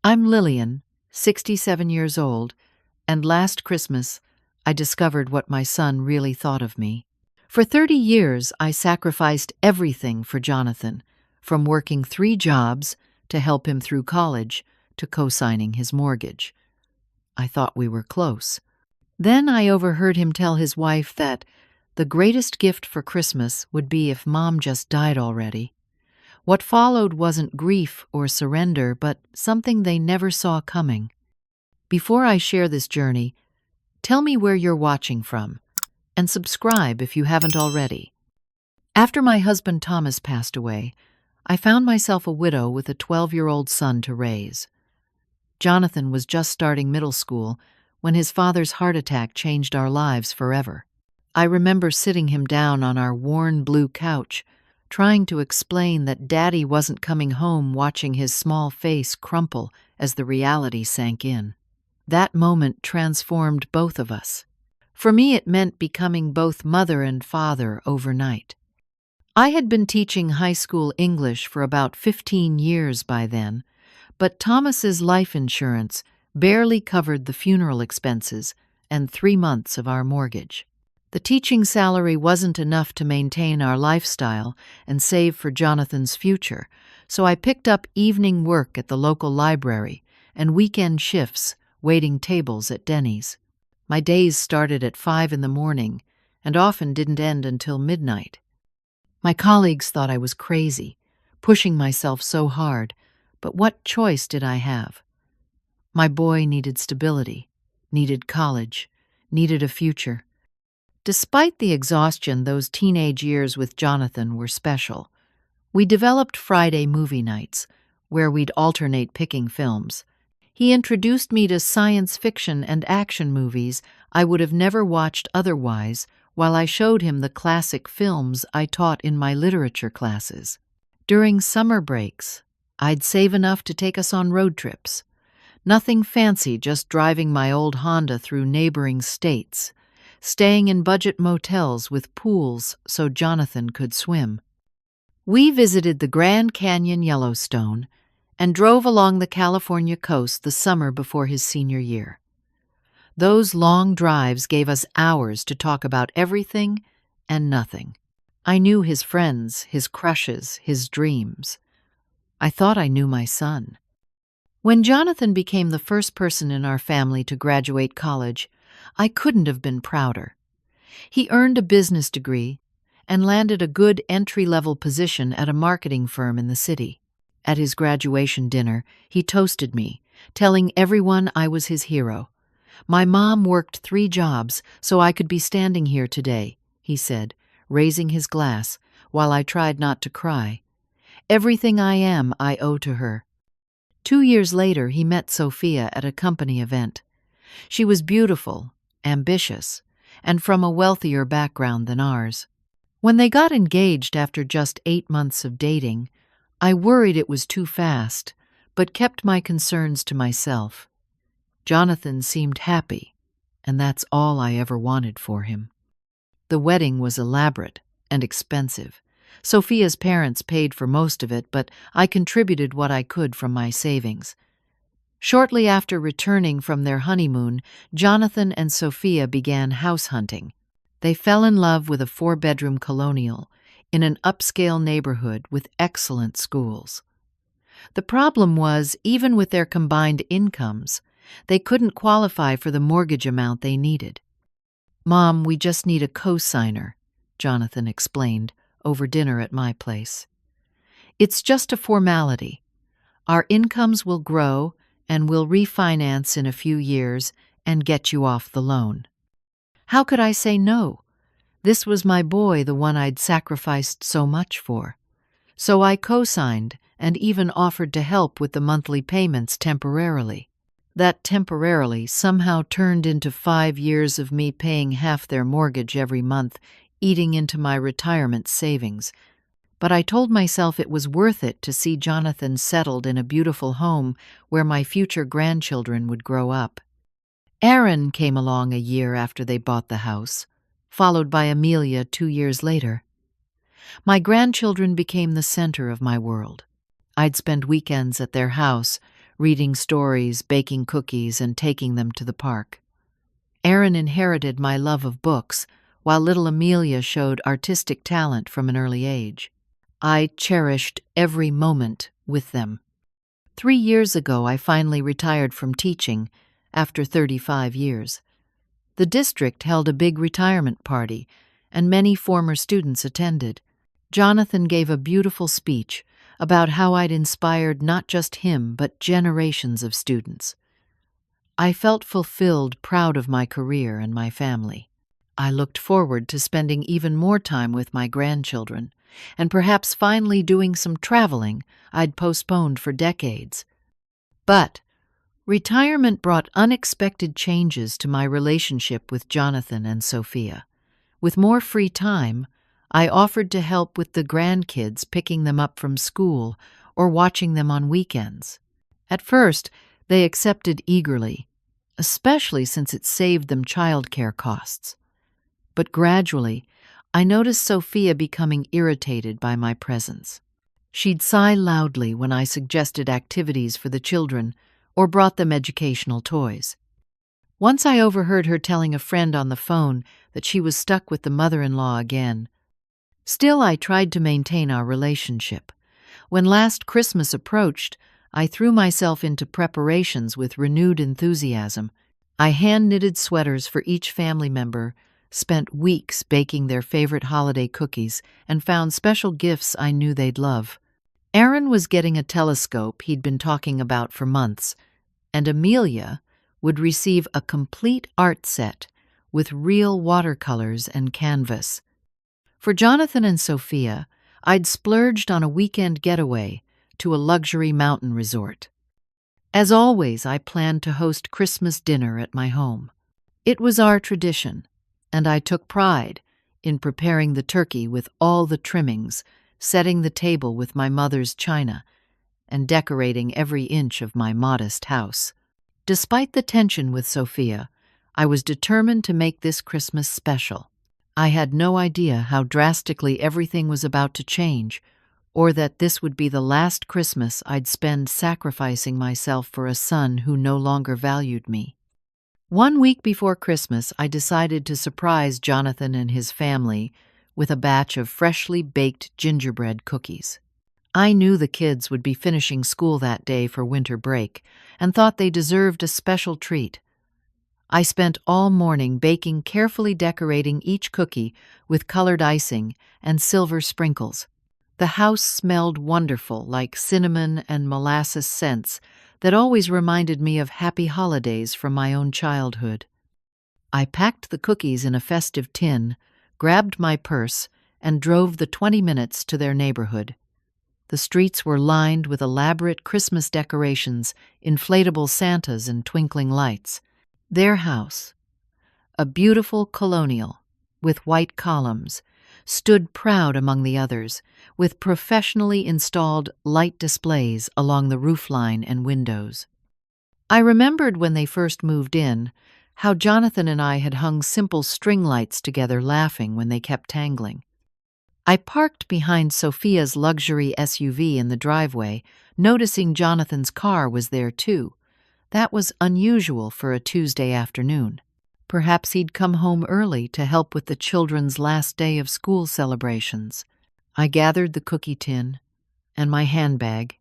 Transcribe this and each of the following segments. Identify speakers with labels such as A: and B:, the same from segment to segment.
A: I'm Lillian, 67 years old, and last Christmas I discovered what my son really thought of me. For 30 years, I sacrificed everything for Jonathan, from working 3 jobs to help him through college to co-signing his mortgage. I thought we were close. Then I overheard him tell his wife that the greatest gift for Christmas would be if Mom just died already. What followed wasn't grief or surrender, but something they never saw coming. Before I share this journey, tell me where you're watching from, and subscribe if you haven't already. After my husband Thomas passed away, I found myself a widow with a 12-year-old son to raise. Jonathan was just starting middle school when his father's heart attack changed our lives forever. I remember sitting him down on our worn blue couch, trying to explain that Daddy wasn't coming home, watching his small face crumple as the reality sank in. That moment transformed both of us. For me, it meant becoming both mother and father overnight. I had been teaching high school English for about 15 years by then, but Thomas's life insurance barely covered the funeral expenses and 3 months of our mortgage. The teaching salary wasn't enough to maintain our lifestyle and save for Jonathan's future, so I picked up evening work at the local library and weekend shifts waiting tables at Denny's. My days started at 5 in the morning and often didn't end until midnight. My colleagues thought I was crazy, pushing myself so hard, but what choice did I have? My boy needed stability, needed college, needed a future. Despite the exhaustion, those teenage years with Jonathan were special. We developed Friday movie nights, where we'd alternate picking films. He introduced me to science fiction and action movies I would have never watched otherwise, while I showed him the classic films I taught in my literature classes. During summer breaks, I'd save enough to take us on road trips. Nothing fancy, just driving my old Honda through neighboring states, staying in budget motels with pools so Jonathan could swim. We visited the Grand Canyon, Yellowstone, and drove along the California coast the summer before his senior year. Those long drives gave us hours to talk about everything and nothing. I knew his friends, his crushes, his dreams. I thought I knew my son. When Jonathan became the first person in our family to graduate college, I couldn't have been prouder. He earned a business degree and landed a good entry-level position at a marketing firm in the city. At his graduation dinner, he toasted me, telling everyone I was his hero. My mom worked 3 jobs so I could be standing here today, he said, raising his glass, while I tried not to cry. Everything I am, I owe to her. 2 years later, he met Sophia at a company event. She was beautiful, ambitious, and from a wealthier background than ours. When they got engaged after just 8 months of dating, I worried it was too fast, but kept my concerns to myself. Jonathan seemed happy, and that's all I ever wanted for him. The wedding was elaborate and expensive. Sophia's parents paid for most of it, but I contributed what I could from my savings. Shortly after returning from their honeymoon, Jonathan and Sophia began house hunting. They fell in love with a 4-bedroom colonial in an upscale neighborhood with excellent schools. The problem was, even with their combined incomes, they couldn't qualify for the mortgage amount they needed. "Mom, we just need a co-signer," Jonathan explained over dinner at my place. "It's just a formality. Our incomes will grow and we'll refinance in a few years and get you off the loan." How could I say no? This was my boy, the one I'd sacrificed so much for. So I co-signed and even offered to help with the monthly payments temporarily. That temporarily somehow turned into 5 years of me paying half their mortgage every month, eating into my retirement savings. But I told myself it was worth it to see Jonathan settled in a beautiful home where my future grandchildren would grow up. Aaron came along a year after they bought the house, followed by Amelia 2 years later. My grandchildren became the center of my world. I'd spend weekends at their house, reading stories, baking cookies, and taking them to the park. Aaron inherited my love of books, while little Amelia showed artistic talent from an early age. I cherished every moment with them. 3 years ago, I finally retired from teaching after 35 years. The district held a big retirement party, and many former students attended. Jonathan gave a beautiful speech about how I'd inspired not just him, but generations of students. I felt fulfilled, proud of my career and my family. I looked forward to spending even more time with my grandchildren, and perhaps finally doing some traveling I'd postponed for decades. But retirement brought unexpected changes to my relationship with Jonathan and Sophia. With more free time, I offered to help with the grandkids, picking them up from school or watching them on weekends. At first, they accepted eagerly, especially since it saved them childcare costs. But gradually, I noticed Sophia becoming irritated by my presence. She'd sigh loudly when I suggested activities for the children or brought them educational toys. Once I overheard her telling a friend on the phone that she was stuck with the mother-in-law again. Still, I tried to maintain our relationship. When last Christmas approached, I threw myself into preparations with renewed enthusiasm. I hand-knitted sweaters for each family member, spent weeks baking their favorite holiday cookies, and found special gifts I knew they'd love. Aaron was getting a telescope he'd been talking about for months, and Amelia would receive a complete art set with real watercolors and canvas. For Jonathan and Sophia, I'd splurged on a weekend getaway to a luxury mountain resort. As always, I planned to host Christmas dinner at my home. It was our tradition, and I took pride in preparing the turkey with all the trimmings, setting the table with my mother's china, and decorating every inch of my modest house. Despite the tension with Sophia, I was determined to make this Christmas special. I had no idea how drastically everything was about to change, or that this would be the last Christmas I'd spend sacrificing myself for a son who no longer valued me. 1 week before Christmas, I decided to surprise Jonathan and his family with a batch of freshly baked gingerbread cookies. I knew the kids would be finishing school that day for winter break and thought they deserved a special treat. I spent all morning baking, carefully decorating each cookie with colored icing and silver sprinkles. The house smelled wonderful, like cinnamon and molasses scents that always reminded me of happy holidays from my own childhood. I packed the cookies in a festive tin, grabbed my purse, and drove the 20 minutes to their neighborhood. The streets were lined with elaborate Christmas decorations, inflatable Santas, and twinkling lights. Their house, a beautiful colonial with white columns, stood proud among the others, with professionally installed light displays along the roofline and windows. I remembered when they first moved in, how Jonathan and I had hung simple string lights together, laughing when they kept tangling. I parked behind Sophia's luxury SUV in the driveway, noticing Jonathan's car was there too. That was unusual for a Tuesday afternoon. Perhaps he'd come home early to help with the children's last day of school celebrations. I gathered the cookie tin and my handbag,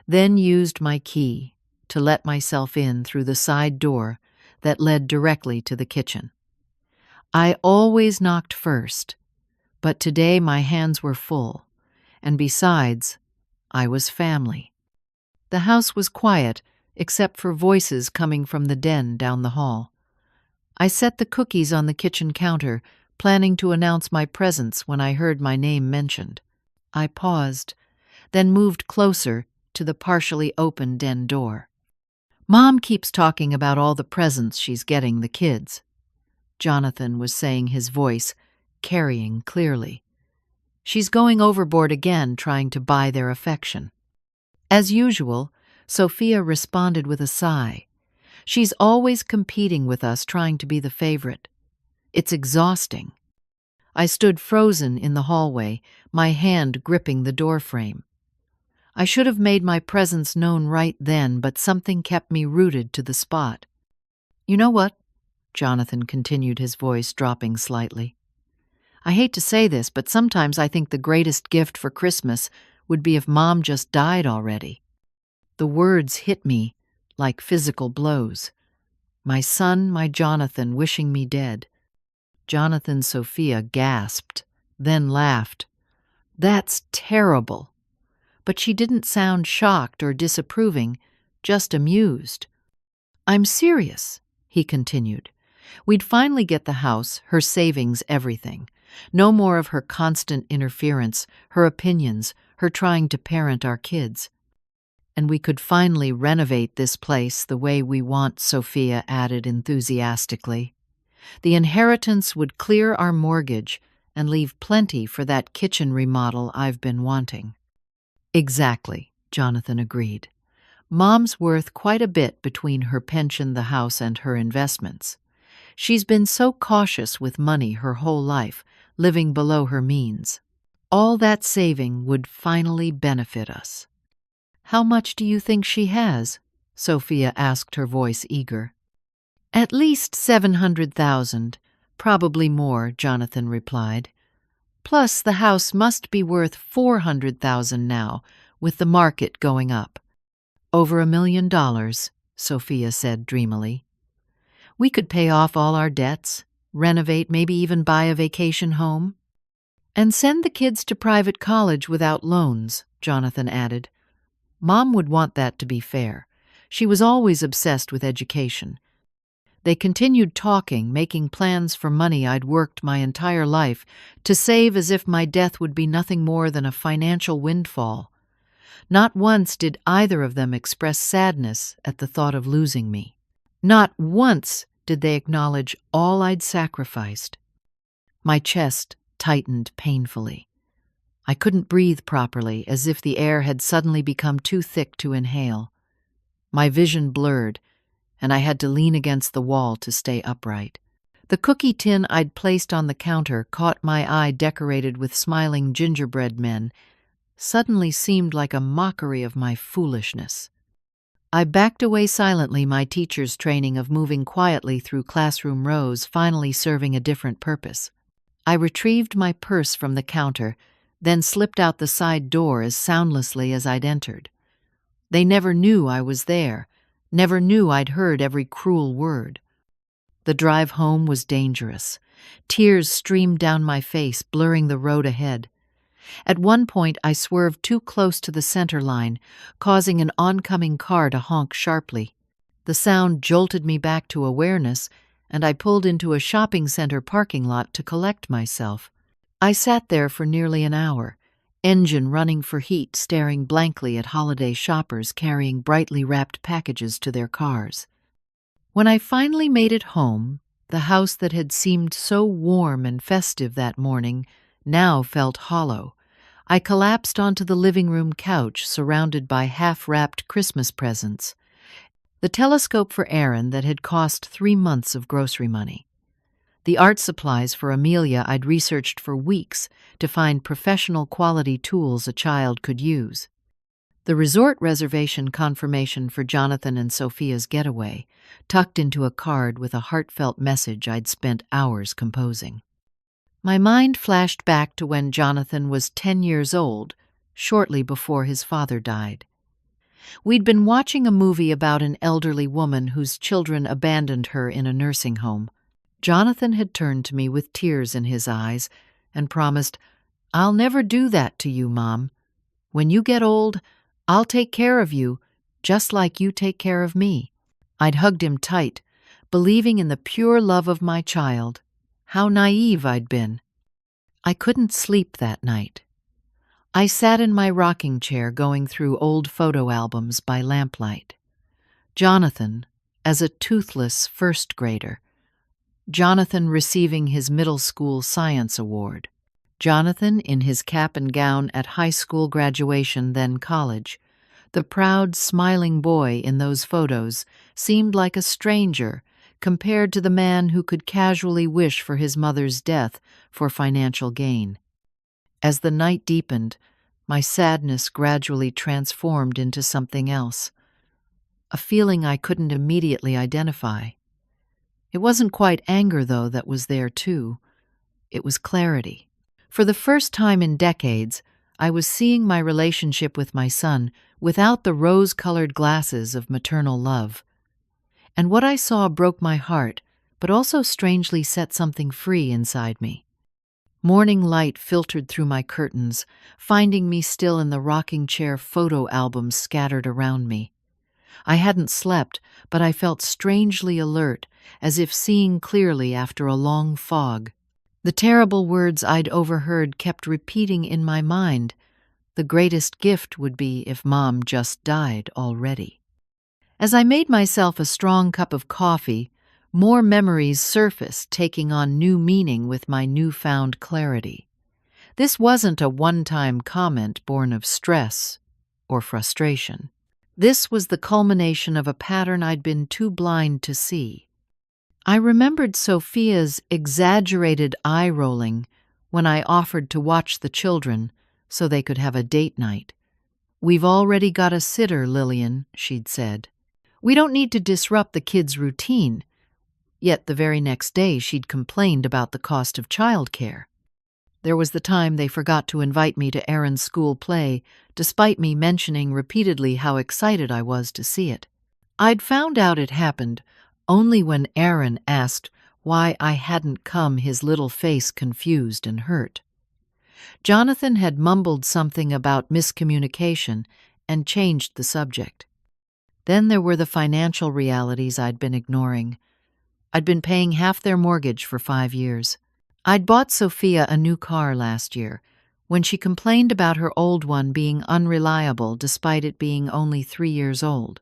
A: then used my key to let myself in through the side door that led directly to the kitchen. I always knocked first, but today my hands were full, and besides, I was family. The house was quiet, except for voices coming from the den down the hall. I set the cookies on the kitchen counter, planning to announce my presence when I heard my name mentioned. I paused, then moved closer to the partially open den door. "Mom keeps talking about all the presents she's getting the kids," Jonathan was saying, his voice carrying clearly. "She's going overboard again, trying to buy their affection." As usual, Sophia responded with a sigh. She's always competing with us, trying to be the favorite. It's exhausting. I stood frozen in the hallway, my hand gripping the doorframe. I should have made my presence known right then, but something kept me rooted to the spot. You know what? Jonathan continued, his voice dropping slightly. I hate to say this, but sometimes I think the greatest gift for Christmas would be if Mom just died already. The words hit me like physical blows. My son, my Jonathan, wishing me dead. Jonathan Sophia gasped, then laughed. That's terrible. But she didn't sound shocked or disapproving, just amused. I'm serious, he continued. We'd finally get the house, her savings, everything. No more of her constant interference, her opinions, her trying to parent our kids. And we could finally renovate this place the way we want, Sophia added enthusiastically. The inheritance would clear our mortgage and leave plenty for that kitchen remodel I've been wanting. Exactly, Jonathan agreed. Mom's worth quite a bit between her pension, the house, and her investments. She's been so cautious with money her whole life, living below her means. All that saving would finally benefit us. How much do you think she has? Sophia asked, her voice eager. At least 700,000, probably more, Jonathan replied. Plus the house must be worth 400,000 now, with the market going up. Over $1 million, Sophia said dreamily. We could pay off all our debts, renovate, maybe even buy a vacation home. And send the kids to private college without loans, Jonathan added. Mom would want that to be fair. She was always obsessed with education. They continued talking, making plans for money I'd worked my entire life to save as if my death would be nothing more than a financial windfall. Not once did either of them express sadness at the thought of losing me. Not once did they acknowledge all I'd sacrificed. My chest tightened painfully. I couldn't breathe properly, as if the air had suddenly become too thick to inhale. My vision blurred, and I had to lean against the wall to stay upright. The cookie tin I'd placed on the counter, caught my eye decorated with smiling gingerbread men, suddenly seemed like a mockery of my foolishness. I backed away silently, my teacher's training of moving quietly through classroom rows finally serving a different purpose. I retrieved my purse from the counter, then slipped out the side door as soundlessly as I'd entered. They never knew I was there, never knew I'd heard every cruel word. The drive home was dangerous. Tears streamed down my face, blurring the road ahead. At one point, I swerved too close to the center line, causing an oncoming car to honk sharply. The sound jolted me back to awareness, and I pulled into a shopping center parking lot to collect myself. I sat there for nearly an hour, engine running for heat, staring blankly at holiday shoppers carrying brightly wrapped packages to their cars. When I finally made it home, the house that had seemed so warm and festive that morning now felt hollow. I collapsed onto the living room couch, surrounded by half-wrapped Christmas presents. The telescope for Aaron that had cost 3 months of grocery money. The art supplies for Amelia I'd researched for weeks to find professional quality tools a child could use. The resort reservation confirmation for Jonathan and Sophia's getaway, tucked into a card with a heartfelt message I'd spent hours composing. My mind flashed back to when Jonathan was 10 years old, shortly before his father died. We'd been watching a movie about an elderly woman whose children abandoned her in a nursing home. Jonathan had turned to me with tears in his eyes and promised, "I'll never do that to you, Mom. When you get old, I'll take care of you, just like you take care of me." I'd hugged him tight, believing in the pure love of my child. How naive I'd been. I couldn't sleep that night. I sat in my rocking chair going through old photo albums by lamplight. Jonathan as a toothless first grader. Jonathan receiving his middle school science award. Jonathan in his cap and gown at high school graduation, then college. The proud, smiling boy in those photos seemed like a stranger compared to the man who could casually wish for his mother's death for financial gain. As the night deepened, My sadness gradually transformed into something else, a feeling I couldn't immediately identify. It wasn't quite anger, though, that was there too. It was clarity. For the first time in decades, I was seeing my relationship with my son without the rose-colored glasses of maternal love. And what I saw broke my heart, but also strangely set something free inside me. Morning light filtered through my curtains, finding me still in the rocking chair photo albums scattered around me. I hadn't slept, but I felt strangely alert, as if seeing clearly after a long fog. The terrible words I'd overheard kept repeating in my mind. The greatest gift would be if Mom just died already. As I made myself a strong cup of coffee, more memories surfaced, taking on new meaning with my newfound clarity. This wasn't a one-time comment born of stress or frustration. This was the culmination of a pattern I'd been too blind to see. I remembered Sophia's exaggerated eye-rolling when I offered to watch the children so they could have a date night. "We've already got a sitter, Lillian," she'd said. "We don't need to disrupt the kids' routine." Yet the very next day she'd complained about the cost of childcare. There was the time they forgot to invite me to Aaron's school play, despite me mentioning repeatedly how excited I was to see it. I'd found out it happened only when Aaron asked why I hadn't come, his little face confused and hurt. Jonathan had mumbled something about miscommunication and changed the subject. Then there were the financial realities I'd been ignoring. I'd been paying half their mortgage for 5 years. I'd bought Sophia a new car last year, when she complained about her old one being unreliable despite it being only 3 years old.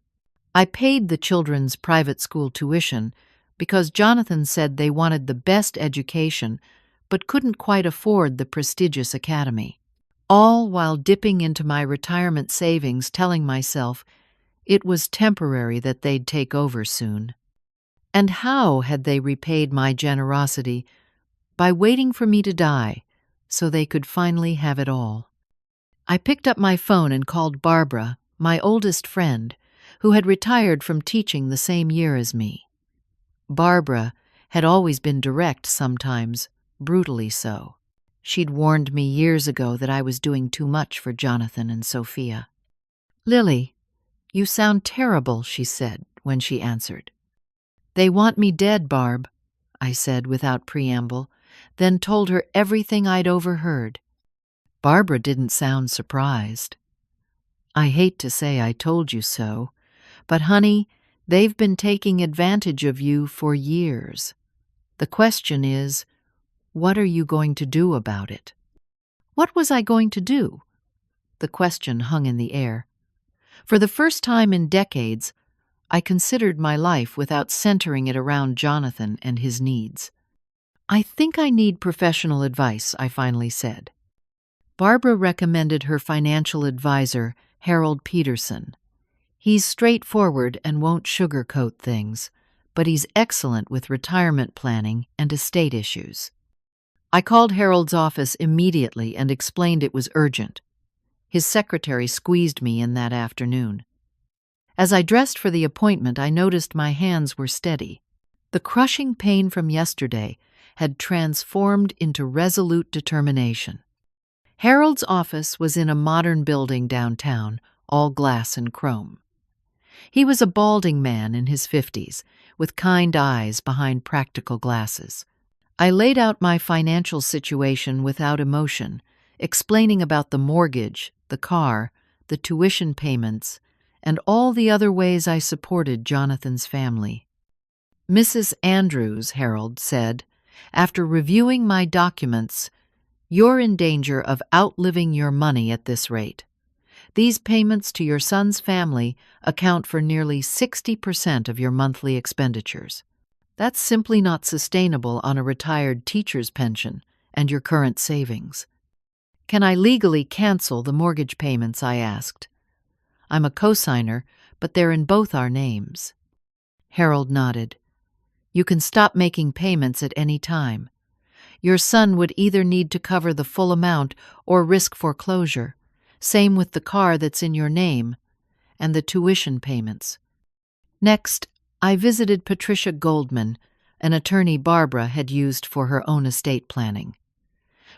A: I paid the children's private school tuition because Jonathan said they wanted the best education but couldn't quite afford the prestigious academy. All while dipping into my retirement savings, telling myself it was temporary, that they'd take over soon. And how had they repaid my generosity? By waiting for me to die, so they could finally have it all. I picked up my phone and called Barbara, my oldest friend, who had retired from teaching the same year as me. Barbara had always been direct, sometimes brutally so. She'd warned me years ago that I was doing too much for Jonathan and Sophia. "Lily, you sound terrible," she said when she answered. "They want me dead, Barb," I said without preamble, then told her everything I'd overheard. Barbara didn't sound surprised. "I hate to say I told you so, but honey, they've been taking advantage of you for years. The question is, what are you going to do about it?" What was I going to do? The question hung in the air. For the first time in decades, I considered my life without centering it around Jonathan and his needs. "I think I need professional advice," I finally said. Barbara recommended her financial advisor, Harold Peterson. "He's straightforward and won't sugarcoat things, but he's excellent with retirement planning and estate issues." I called Harold's office immediately and explained it was urgent. His secretary squeezed me in that afternoon. As I dressed for the appointment, I noticed my hands were steady. The crushing pain from yesterday had transformed into resolute determination. Harold's office was in a modern building downtown, all glass and chrome. He was a balding man in his 50s, with kind eyes behind practical glasses. I laid out my financial situation without emotion, explaining about the mortgage, the car, the tuition payments, and all the other ways I supported Jonathan's family. "Mrs. Andrews," Harold said, after reviewing my documents, "you're in danger of outliving your money at this rate. These payments to your son's family account for nearly 60% of your monthly expenditures. That's simply not sustainable on a retired teacher's pension and your current savings." "Can I legally cancel the mortgage payments?" I asked. "I'm a cosigner, but they're in both our names." Harold nodded. "You can stop making payments at any time. Your son would either need to cover the full amount or risk foreclosure. Same with the car that's in your name and the tuition payments. Next, I visited Patricia Goldman, an attorney Barbara had used for her own estate planning.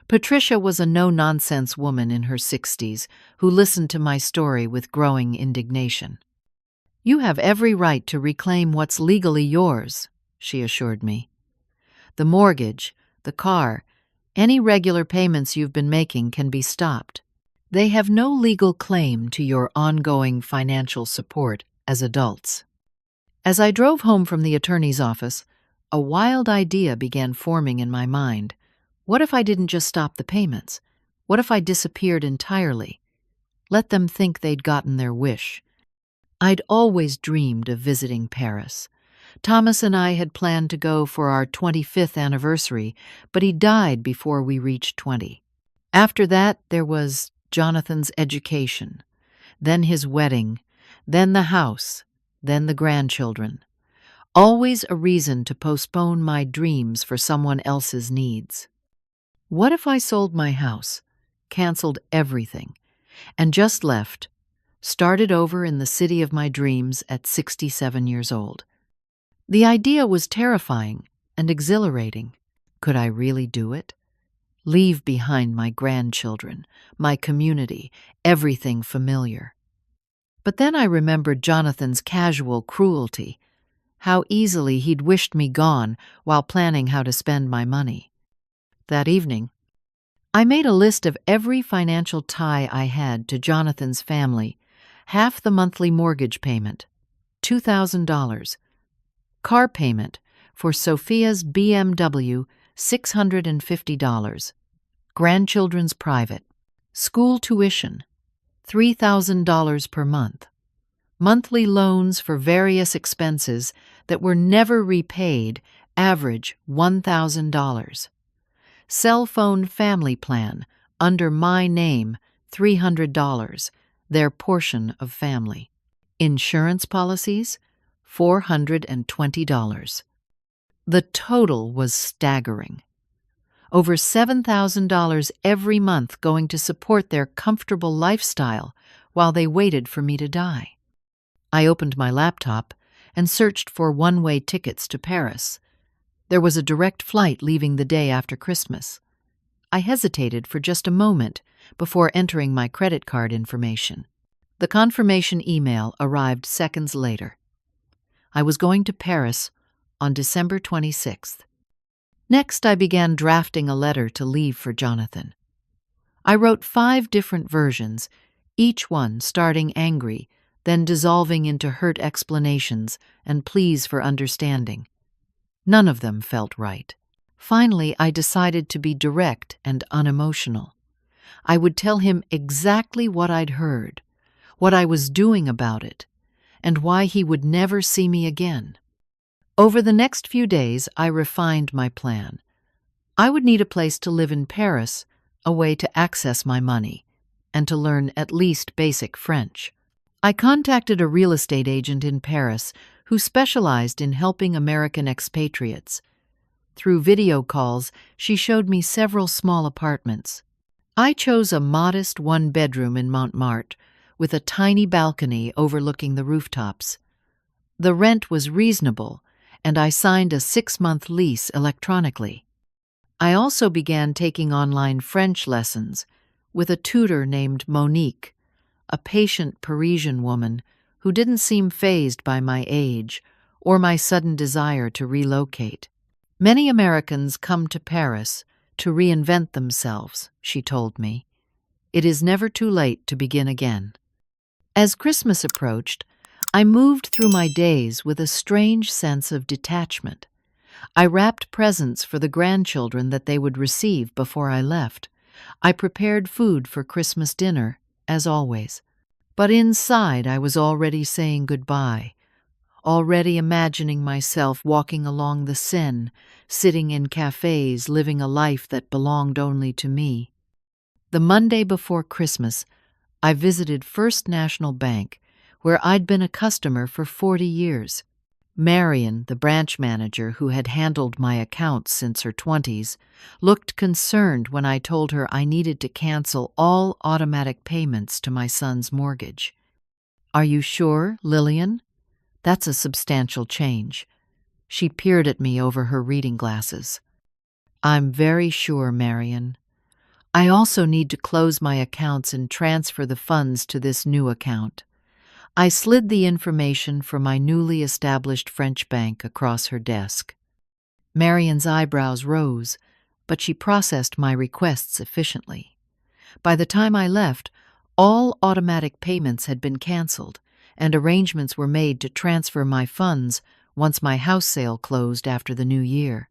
A: Patricia was a no-nonsense woman in her 60s who listened to my story with growing indignation. "You have every right to reclaim what's legally yours," she assured me. "The mortgage, the car, any regular payments you've been making can be stopped. They have no legal claim to your ongoing financial support as adults." As I drove home from the attorney's office, a wild idea began forming in my mind. What if I didn't just stop the payments? What if I disappeared entirely? Let them think they'd gotten their wish. I'd always dreamed of visiting Paris. Thomas and I had planned to go for our 25th anniversary, but he died before we reached 20. After that, there was Jonathan's education, then his wedding, then the house, then the grandchildren. Always a reason to postpone my dreams for someone else's needs. What if I sold my house, canceled everything, and just left, started over in the city of my dreams at 67 years old? The idea was terrifying and exhilarating. Could I really do it? Leave behind my grandchildren, my community, everything familiar. But then I remembered Jonathan's casual cruelty, how easily he'd wished me gone while planning how to spend my money. That evening, I made a list of every financial tie I had to Jonathan's family, half the monthly mortgage payment, $2,000, car payment for Sophia's BMW, $650, grandchildren's private, school tuition, $3,000 per month, monthly loans for various expenses that were never repaid, average $1,000. Cell phone family plan, under my name, $300, their portion of family. Insurance policies, $420. The total was staggering. Over $7,000 every month going to support their comfortable lifestyle while they waited for me to die. I opened my laptop and searched for one-way tickets to Paris. There was a direct flight leaving the day after Christmas. I hesitated for just a moment before entering my credit card information. The confirmation email arrived seconds later. I was going to Paris on December 26th. Next, I began drafting a letter to leave for Jonathan. I wrote 5 different versions, each one starting angry, then dissolving into hurt explanations and pleas for understanding. None of them felt right. Finally, I decided to be direct and unemotional. I would tell him exactly what I'd heard, what I was doing about it, and why he would never see me again. Over the next few days, I refined my plan. I would need a place to live in Paris, a way to access my money, and to learn at least basic French. I contacted a real estate agent in Paris who specialized in helping American expatriates. Through video calls, she showed me several small apartments. I chose a modest one-bedroom in Montmartre with a tiny balcony overlooking the rooftops. The rent was reasonable, and I signed a 6-month lease electronically. I also began taking online French lessons with a tutor named Monique, a patient Parisian woman who didn't seem fazed by my age or my sudden desire to relocate. Many Americans come to Paris to reinvent themselves, she told me. It is never too late to begin again. As Christmas approached, I moved through my days with a strange sense of detachment. I wrapped presents for the grandchildren that they would receive before I left. I prepared food for Christmas dinner, as always. But inside I was already saying goodbye, already imagining myself walking along the Seine, sitting in cafes, living a life that belonged only to me. The Monday before Christmas, I visited First National Bank, where I'd been a customer for 40 years. Marion, the branch manager who had handled my accounts since her 20s, looked concerned when I told her I needed to cancel all automatic payments to my son's mortgage. "Are you sure, Lillian? That's a substantial change." She peered at me over her reading glasses. "I'm very sure, Marion. I also need to close my accounts and transfer the funds to this new account." I slid the information from my newly established French bank across her desk. Marion's eyebrows rose, but she processed my requests efficiently. By the time I left, all automatic payments had been canceled, and arrangements were made to transfer my funds once my house sale closed after the new year.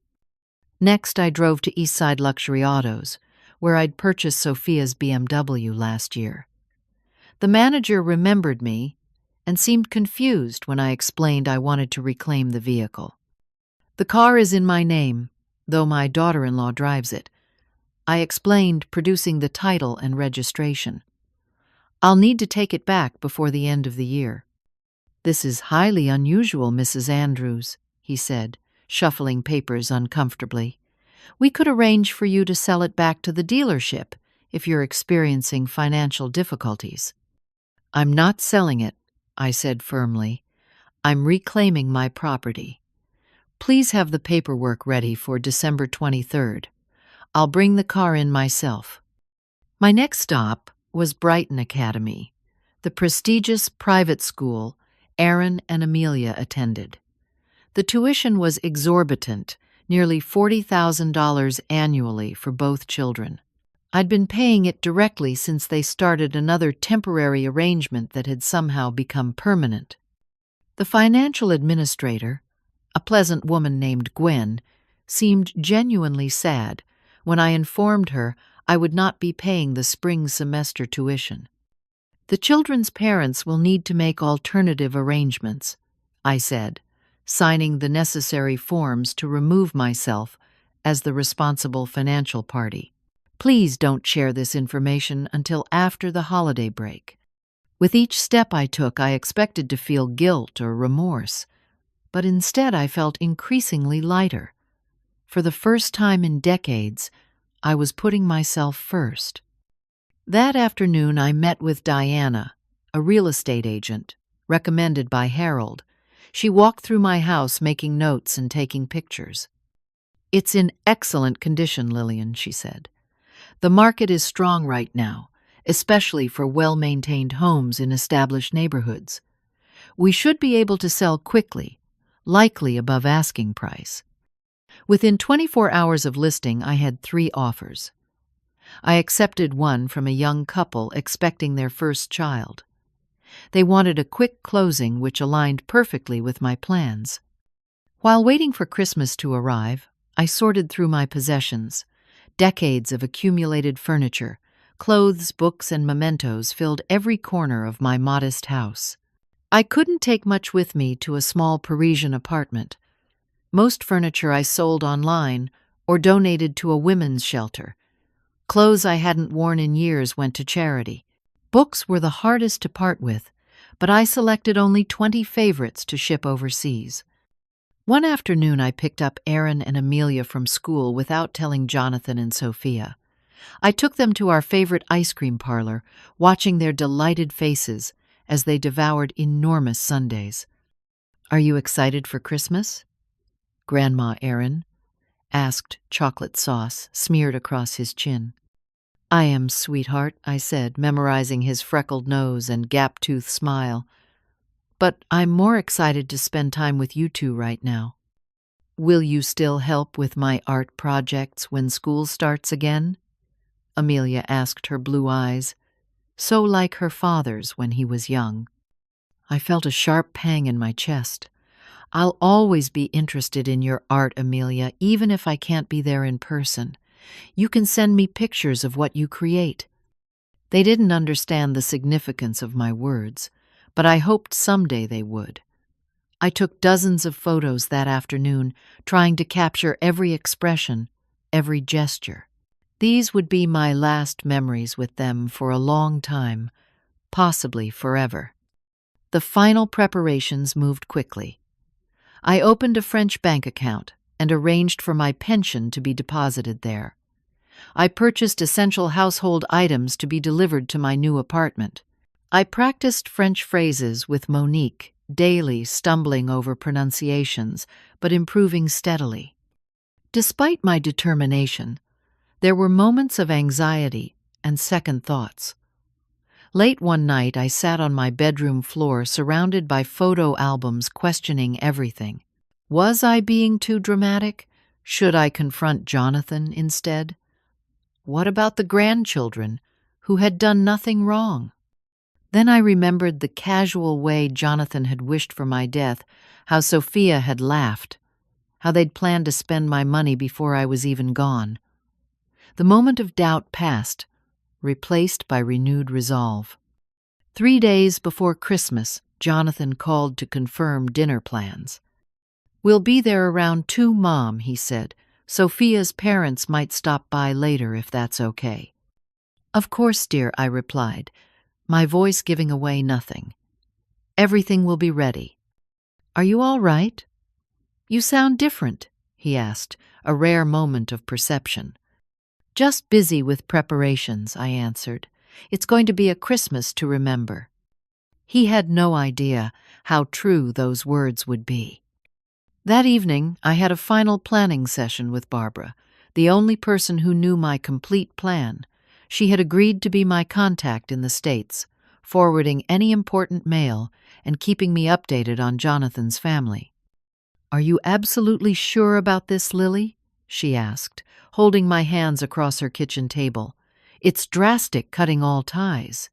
A: Next, I drove to Eastside Luxury Autos, where I'd purchased Sophia's BMW last year. The manager remembered me and seemed confused when I explained I wanted to reclaim the vehicle. "The car is in my name, though my daughter-in-law drives it," I explained, producing the title and registration. "I'll need to take it back before the end of the year." "This is highly unusual, Mrs. Andrews," he said, shuffling papers uncomfortably. "We could arrange for you to sell it back to the dealership if you're experiencing financial difficulties." "I'm not selling it," I said firmly. "I'm reclaiming my property. Please have the paperwork ready for December 23rd. I'll bring the car in myself." My next stop was Brighton Academy, the prestigious private school Aaron and Amelia attended. The tuition was exorbitant, nearly $40,000 annually for both children. I'd been paying it directly since they started another temporary arrangement that had somehow become permanent. The financial administrator, a pleasant woman named Gwen, seemed genuinely sad when I informed her I would not be paying the spring semester tuition. "The children's parents will need to make alternative arrangements," I said, signing the necessary forms to remove myself as the responsible financial party. "Please don't share this information until after the holiday break." With each step I took, I expected to feel guilt or remorse, but instead I felt increasingly lighter. For the first time in decades, I was putting myself first. That afternoon I met with Diana, a real estate agent, recommended by Harold. She walked through my house making notes and taking pictures. "It's in excellent condition, Lillian," she said. "The market is strong right now, especially for well-maintained homes in established neighborhoods. We should be able to sell quickly, likely above asking price." Within 24 hours of listing, I had 3 offers. I accepted one from a young couple expecting their first child. They wanted a quick closing which aligned perfectly with my plans. While waiting for Christmas to arrive, I sorted through my possessions. Decades of accumulated furniture, clothes, books, and mementos filled every corner of my modest house. I couldn't take much with me to a small Parisian apartment. Most furniture I sold online or donated to a women's shelter. Clothes I hadn't worn in years went to charity. Books were the hardest to part with, but I selected only 20 favorites to ship overseas. One afternoon I picked up Aaron and Amelia from school without telling Jonathan and Sophia. I took them to our favorite ice cream parlor, watching their delighted faces as they devoured enormous sundaes. "Are you excited for Christmas?" Grandma Aaron asked, chocolate sauce smeared across his chin. "I am, sweetheart," I said, memorizing his freckled nose and gap-toothed smile. "But I'm more excited to spend time with you two right now." "Will you still help with my art projects when school starts again?" Amelia asked, her blue eyes, so like her father's when he was young. I felt a sharp pang in my chest. "I'll always be interested in your art, Amelia, even if I can't be there in person. You can send me pictures of what you create." They didn't understand the significance of my words, but I hoped someday they would. I took dozens of photos that afternoon, trying to capture every expression, every gesture. These would be my last memories with them for a long time, possibly forever. The final preparations moved quickly. I opened a French bank account and arranged for my pension to be deposited there. I purchased essential household items to be delivered to my new apartment. I practiced French phrases with Monique, daily stumbling over pronunciations, but improving steadily. Despite my determination, there were moments of anxiety and second thoughts. Late one night, I sat on my bedroom floor surrounded by photo albums questioning everything. Was I being too dramatic? Should I confront Jonathan instead? What about the grandchildren who had done nothing wrong? Then I remembered the casual way Jonathan had wished for my death, how Sophia had laughed, how they'd planned to spend my money before I was even gone. The moment of doubt passed, replaced by renewed resolve. 3 days before Christmas, Jonathan called to confirm dinner plans. "We'll be there around 2, Mom," he said. "Sophia's parents might stop by later if that's okay." "Of course, dear," I replied, my voice giving away nothing. "Everything will be ready." "Are you all right?" "You sound different," he asked, a rare moment of perception. "Just busy with preparations," I answered. "It's going to be a Christmas to remember." He had no idea how true those words would be. That evening, I had a final planning session with Barbara, the only person who knew my complete plan. She had agreed to be my contact in the States, forwarding any important mail and keeping me updated on Jonathan's family. "Are you absolutely sure about this, Lily?" she asked, holding my hands across her kitchen table. "It's drastic, cutting all ties."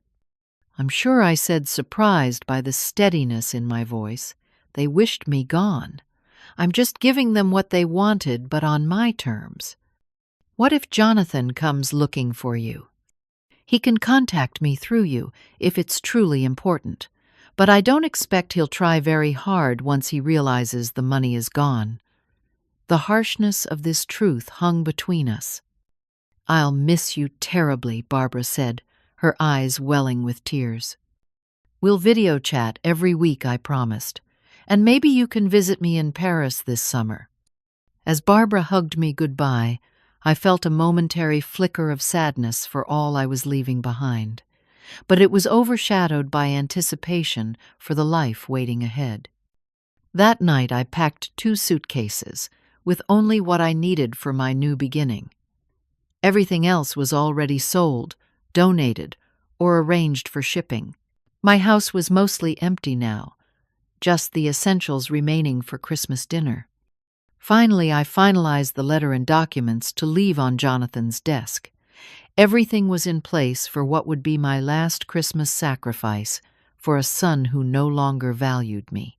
A: I'm sure I said, surprised by the steadiness in my voice. "They wished me gone. I'm just giving them what they wanted, but on my terms. What if Jonathan comes looking for you? He can contact me through you if it's truly important, but I don't expect he'll try very hard once he realizes the money is gone." The harshness of this truth hung between us. "I'll miss you terribly," Barbara said, her eyes welling with tears. "We'll video chat every week," I promised, "and maybe you can visit me in Paris this summer." As Barbara hugged me goodbye, I felt a momentary flicker of sadness for all I was leaving behind, but it was overshadowed by anticipation for the life waiting ahead. That night I packed 2 suitcases, with only what I needed for my new beginning. Everything else was already sold, donated, or arranged for shipping. My house was mostly empty now, just the essentials remaining for Christmas dinner. Finally, I finalized the letter and documents to leave on Jonathan's desk. Everything was in place for what would be my last Christmas sacrifice for a son who no longer valued me.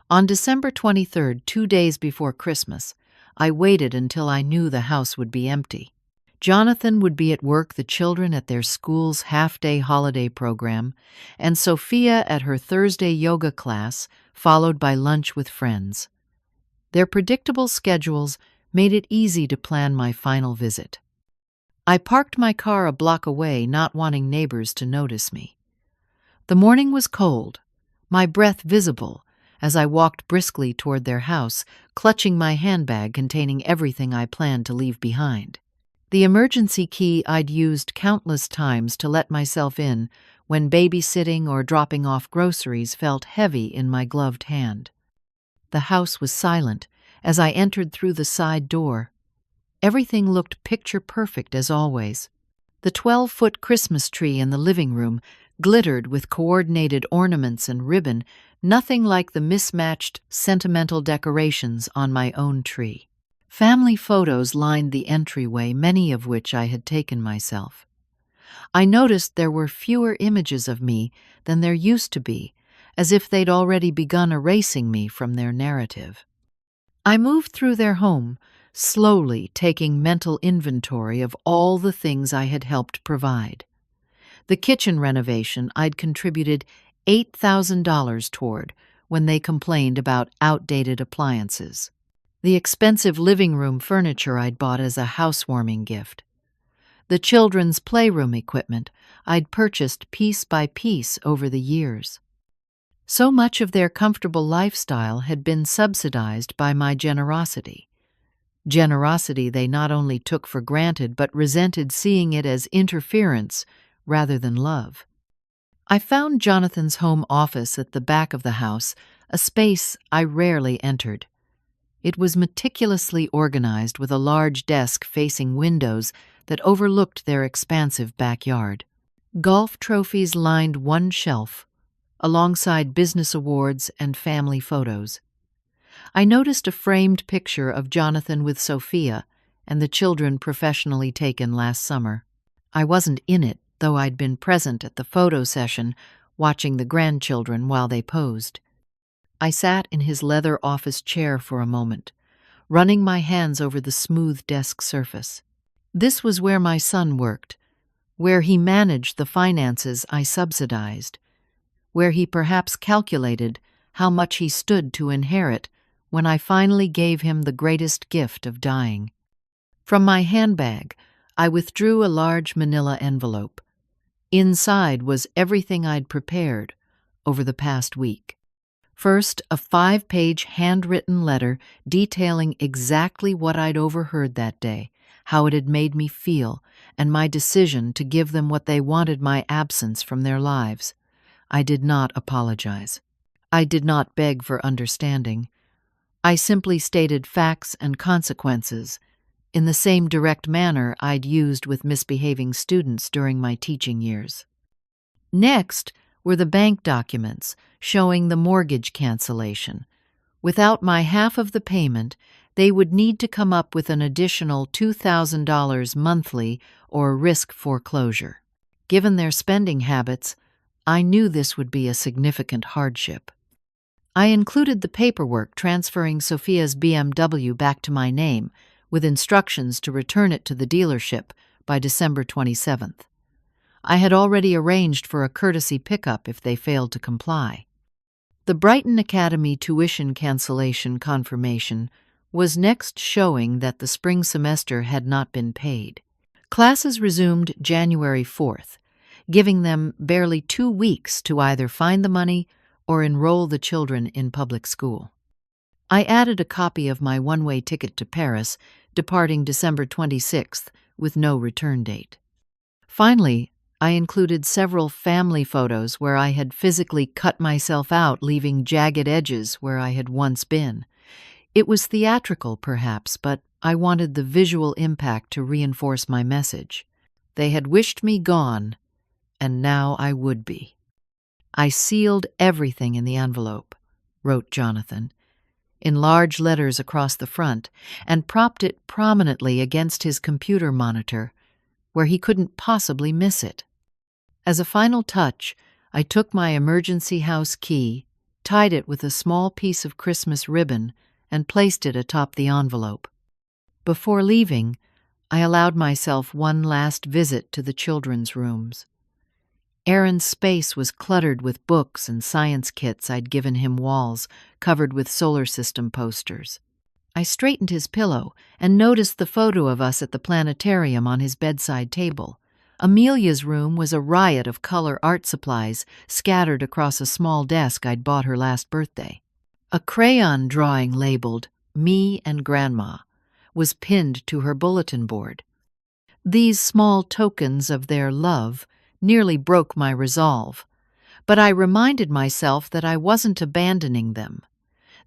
A: On December 23rd, 2 days before Christmas, I waited until I knew the house would be empty. Jonathan would be at work, the children at their school's half-day holiday program, and Sophia at her Thursday yoga class, followed by lunch with friends. Their predictable schedules made it easy to plan my final visit. I parked my car a block away, not wanting neighbors to notice me. The morning was cold, my breath visible, as I walked briskly toward their house, clutching my handbag containing everything I planned to leave behind. The emergency key I'd used countless times to let myself in when babysitting or dropping off groceries felt heavy in my gloved hand. The house was silent as I entered through the side door. Everything looked picture-perfect as always. The 12-foot Christmas tree in the living room glittered with coordinated ornaments and ribbon, nothing like the mismatched, sentimental decorations on my own tree. Family photos lined the entryway, many of which I had taken myself. I noticed there were fewer images of me than there used to be, as if they'd already begun erasing me from their narrative. I moved through their home, slowly taking mental inventory of all the things I had helped provide. The kitchen renovation I'd contributed $8,000 toward when they complained about outdated appliances. The expensive living room furniture I'd bought as a housewarming gift. The children's playroom equipment I'd purchased piece by piece over the years. So much of their comfortable lifestyle had been subsidized by my generosity. Generosity they not only took for granted but resented seeing it as interference rather than love. I found Jonathan's home office at the back of the house, a space I rarely entered. It was meticulously organized with a large desk facing windows that overlooked their expansive backyard. Golf trophies lined one shelf, alongside business awards and family photos. I noticed a framed picture of Jonathan with Sophia and the children professionally taken last summer. I wasn't in it, though I'd been present at the photo session, watching the grandchildren while they posed. I sat in his leather office chair for a moment, running my hands over the smooth desk surface. This was where my son worked, where he managed the finances I subsidized, where he perhaps calculated how much he stood to inherit when I finally gave him the greatest gift of dying. From my handbag, I withdrew a large manila envelope. Inside was everything I'd prepared over the past week. First, a 5-page handwritten letter detailing exactly what I'd overheard that day, how it had made me feel, and my decision to give them what they wanted my absence from their lives. I did not apologize. I did not beg for understanding. I simply stated facts and consequences in the same direct manner I'd used with misbehaving students during my teaching years. Next were the bank documents showing the mortgage cancellation. Without my half of the payment, they would need to come up with an additional $2,000 monthly or risk foreclosure. Given their spending habits, I knew this would be a significant hardship. I included the paperwork transferring Sophia's BMW back to my name, with instructions to return it to the dealership by December 27th. I had already arranged for a courtesy pickup if they failed to comply. The Brighton Academy tuition cancellation confirmation was next showing that the spring semester had not been paid. Classes resumed January 4th, giving them barely 2 weeks to either find the money or enroll the children in public school. I added a copy of my one-way ticket to Paris, departing December 26th with no return date. Finally, I included several family photos where I had physically cut myself out, leaving jagged edges where I had once been. It was theatrical, perhaps, but I wanted the visual impact to reinforce my message. They had wished me gone, and now I would be. I sealed everything in the envelope, wrote Jonathan, in large letters across the front, and propped it prominently against his computer monitor, where he couldn't possibly miss it. As a final touch, I took my emergency house key, tied it with a small piece of Christmas ribbon, and placed it atop the envelope. Before leaving, I allowed myself one last visit to the children's rooms. Aaron's space was cluttered with books and science kits I'd given him, walls covered with solar system posters. I straightened his pillow and noticed the photo of us at the planetarium on his bedside table. Amelia's room was a riot of color art supplies scattered across a small desk I'd bought her last birthday. A crayon drawing labeled "Me and Grandma" was pinned to her bulletin board. These small tokens of their love nearly broke my resolve, but I reminded myself that I wasn't abandoning them.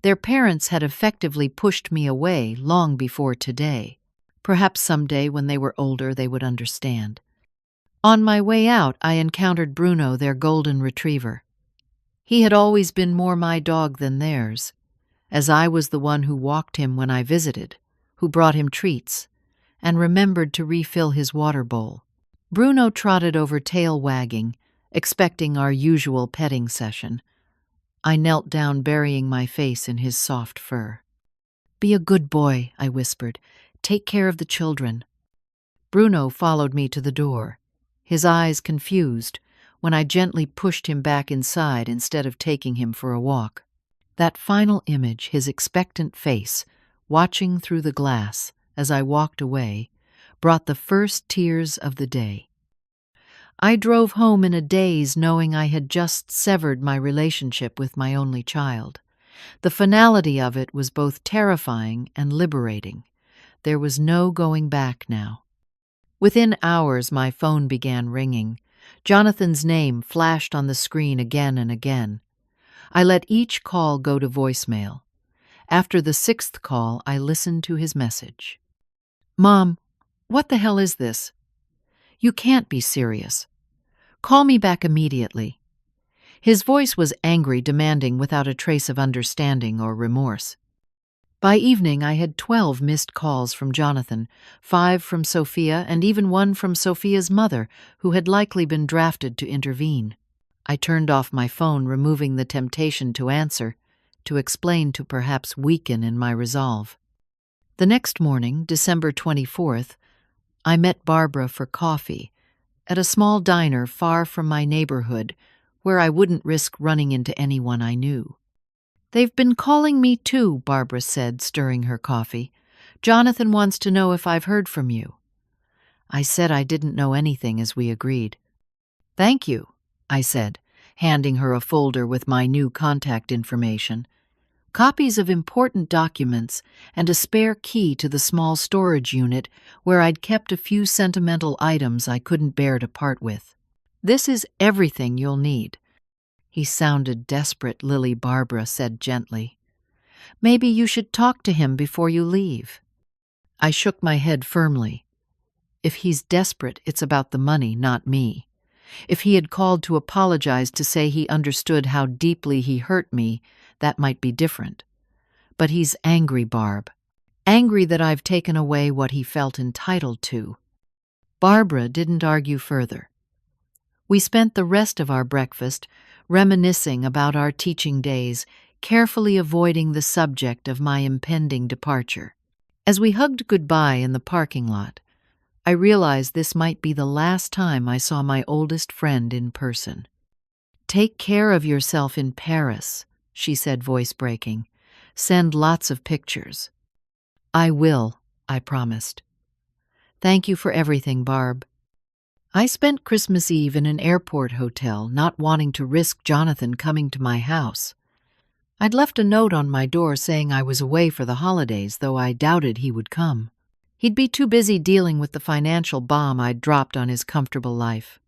A: Their parents had effectively pushed me away long before today. Perhaps someday when they were older they would understand. On my way out, I encountered Bruno, their golden retriever. He had always been more my dog than theirs, as I was the one who walked him when I visited, who brought him treats, and remembered to refill his water bowl. Bruno trotted over, tail wagging, expecting our usual petting session. I knelt down, burying my face in his soft fur. "Be a good boy," I whispered. "Take care of the children." Bruno followed me to the door, his eyes confused, when I gently pushed him back inside instead of taking him for a walk. That final image, his expectant face, watching through the glass as I walked away, brought the first tears of the day. I drove home in a daze knowing I had just severed my relationship with my only child. The finality of it was both terrifying and liberating. There was no going back now. Within hours, my phone began ringing. Jonathan's name flashed on the screen again and again. I let each call go to voicemail. After the sixth call, I listened to his message. "Mom, what the hell is this? You can't be serious. Call me back immediately." His voice was angry, demanding without a trace of understanding or remorse. By evening, I had 12 missed calls from Jonathan, 5 from Sophia, and even one from Sophia's mother, who had likely been drafted to intervene. I turned off my phone, removing the temptation to answer, to explain, to perhaps weaken in my resolve. The next morning, December 24th, I met Barbara for coffee at a small diner far from my neighborhood where I wouldn't risk running into anyone I knew. "They've been calling me too," Barbara said, stirring her coffee. "Jonathan wants to know if I've heard from you." I said I didn't know anything as we agreed. "Thank you," I said, handing her a folder with my new contact information. Copies of important documents and a spare key to the small storage unit where I'd kept a few sentimental items I couldn't bear to part with. "This is everything you'll need." "He sounded desperate," Barbara said gently. "Maybe you should talk to him before you leave." I shook my head firmly. If he's desperate, it's about the money, not me. If he had called to apologize, to say he understood how deeply he hurt me, that might be different. But he's angry, Barb. Angry that I've taken away what he felt entitled to. Barbara didn't argue further. We spent the rest of our breakfast reminiscing about our teaching days, carefully avoiding the subject of my impending departure. As we hugged goodbye in the parking lot, I realized this might be the last time I saw my oldest friend in person. "Take care of yourself in Paris," she said, voice breaking. "Send lots of pictures." "I will," I promised. "Thank you for everything, Barb." I spent Christmas Eve in an airport hotel, not wanting to risk Jonathan coming to my house. I'd left a note on my door saying I was away for the holidays, though I doubted he would come. He'd be too busy dealing with the financial bomb I'd dropped on his comfortable life.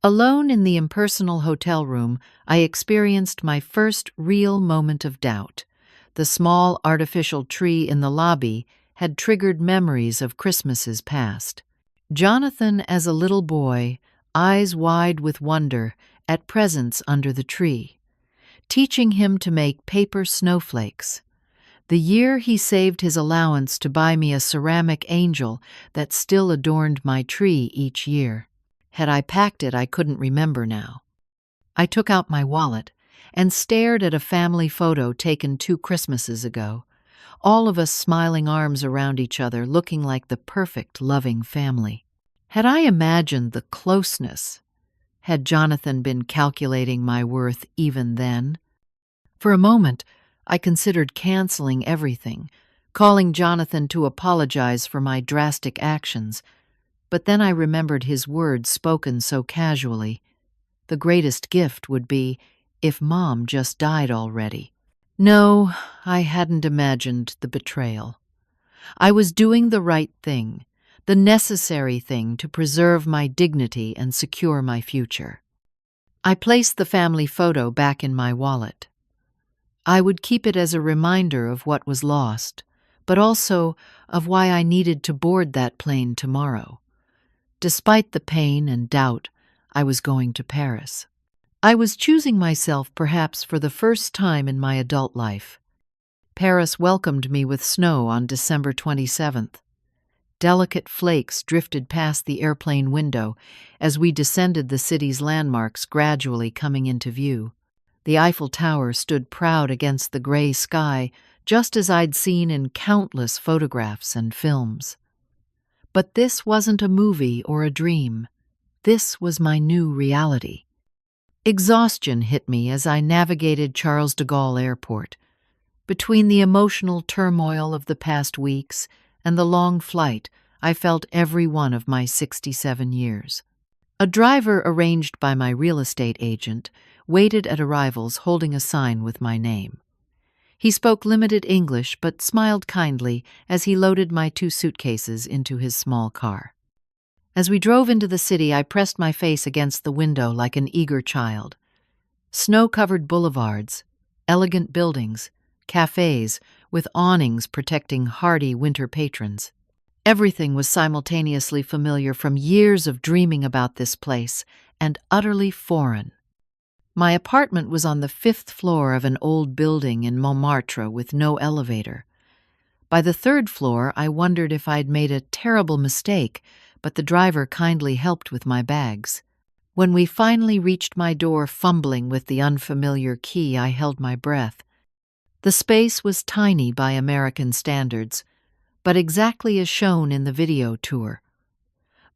A: Alone in the impersonal hotel room, I experienced my first real moment of doubt. The small artificial tree in the lobby had triggered memories of Christmases past. Jonathan as a little boy, eyes wide with wonder at presents under the tree, teaching him to make paper snowflakes. The year he saved his allowance to buy me a ceramic angel that still adorned my tree each year. Had I packed it, I couldn't remember now. I took out my wallet and stared at a family photo taken 2 Christmases ago, all of us smiling, arms around each other, looking like the perfect, loving family. Had I imagined the closeness? Had Jonathan been calculating my worth even then? For a moment, I considered canceling everything, calling Jonathan to apologize for my drastic actions, but then I remembered his words spoken so casually. The greatest gift would be if Mom just died already. No, I hadn't imagined the betrayal. I was doing the right thing, the necessary thing to preserve my dignity and secure my future. I placed the family photo back in my wallet. I would keep it as a reminder of what was lost, but also of why I needed to board that plane tomorrow. Despite the pain and doubt, I was going to Paris. I was choosing myself perhaps for the first time in my adult life. Paris welcomed me with snow on December 27th. Delicate flakes drifted past the airplane window as we descended the city's landmarks, gradually coming into view. The Eiffel Tower stood proud against the gray sky, just as I'd seen in countless photographs and films. But this wasn't a movie or a dream. This was my new reality. Exhaustion hit me as I navigated Charles de Gaulle Airport. Between the emotional turmoil of the past weeks and the long flight, I felt every one of my 67 years. A driver arranged by my real estate agent waited at arrivals holding a sign with my name. He spoke limited English but smiled kindly as he loaded my 2 suitcases into his small car. As we drove into the city, I pressed my face against the window like an eager child. Snow-covered boulevards, elegant buildings, cafes with awnings protecting hardy winter patrons. Everything was simultaneously familiar from years of dreaming about this place and utterly foreign. My apartment was on the 5th floor of an old building in Montmartre with no elevator. By the 3rd floor, I wondered if I'd made a terrible mistake, but the driver kindly helped with my bags. When we finally reached my door, fumbling with the unfamiliar key, I held my breath. The space was tiny by American standards, but exactly as shown in the video tour.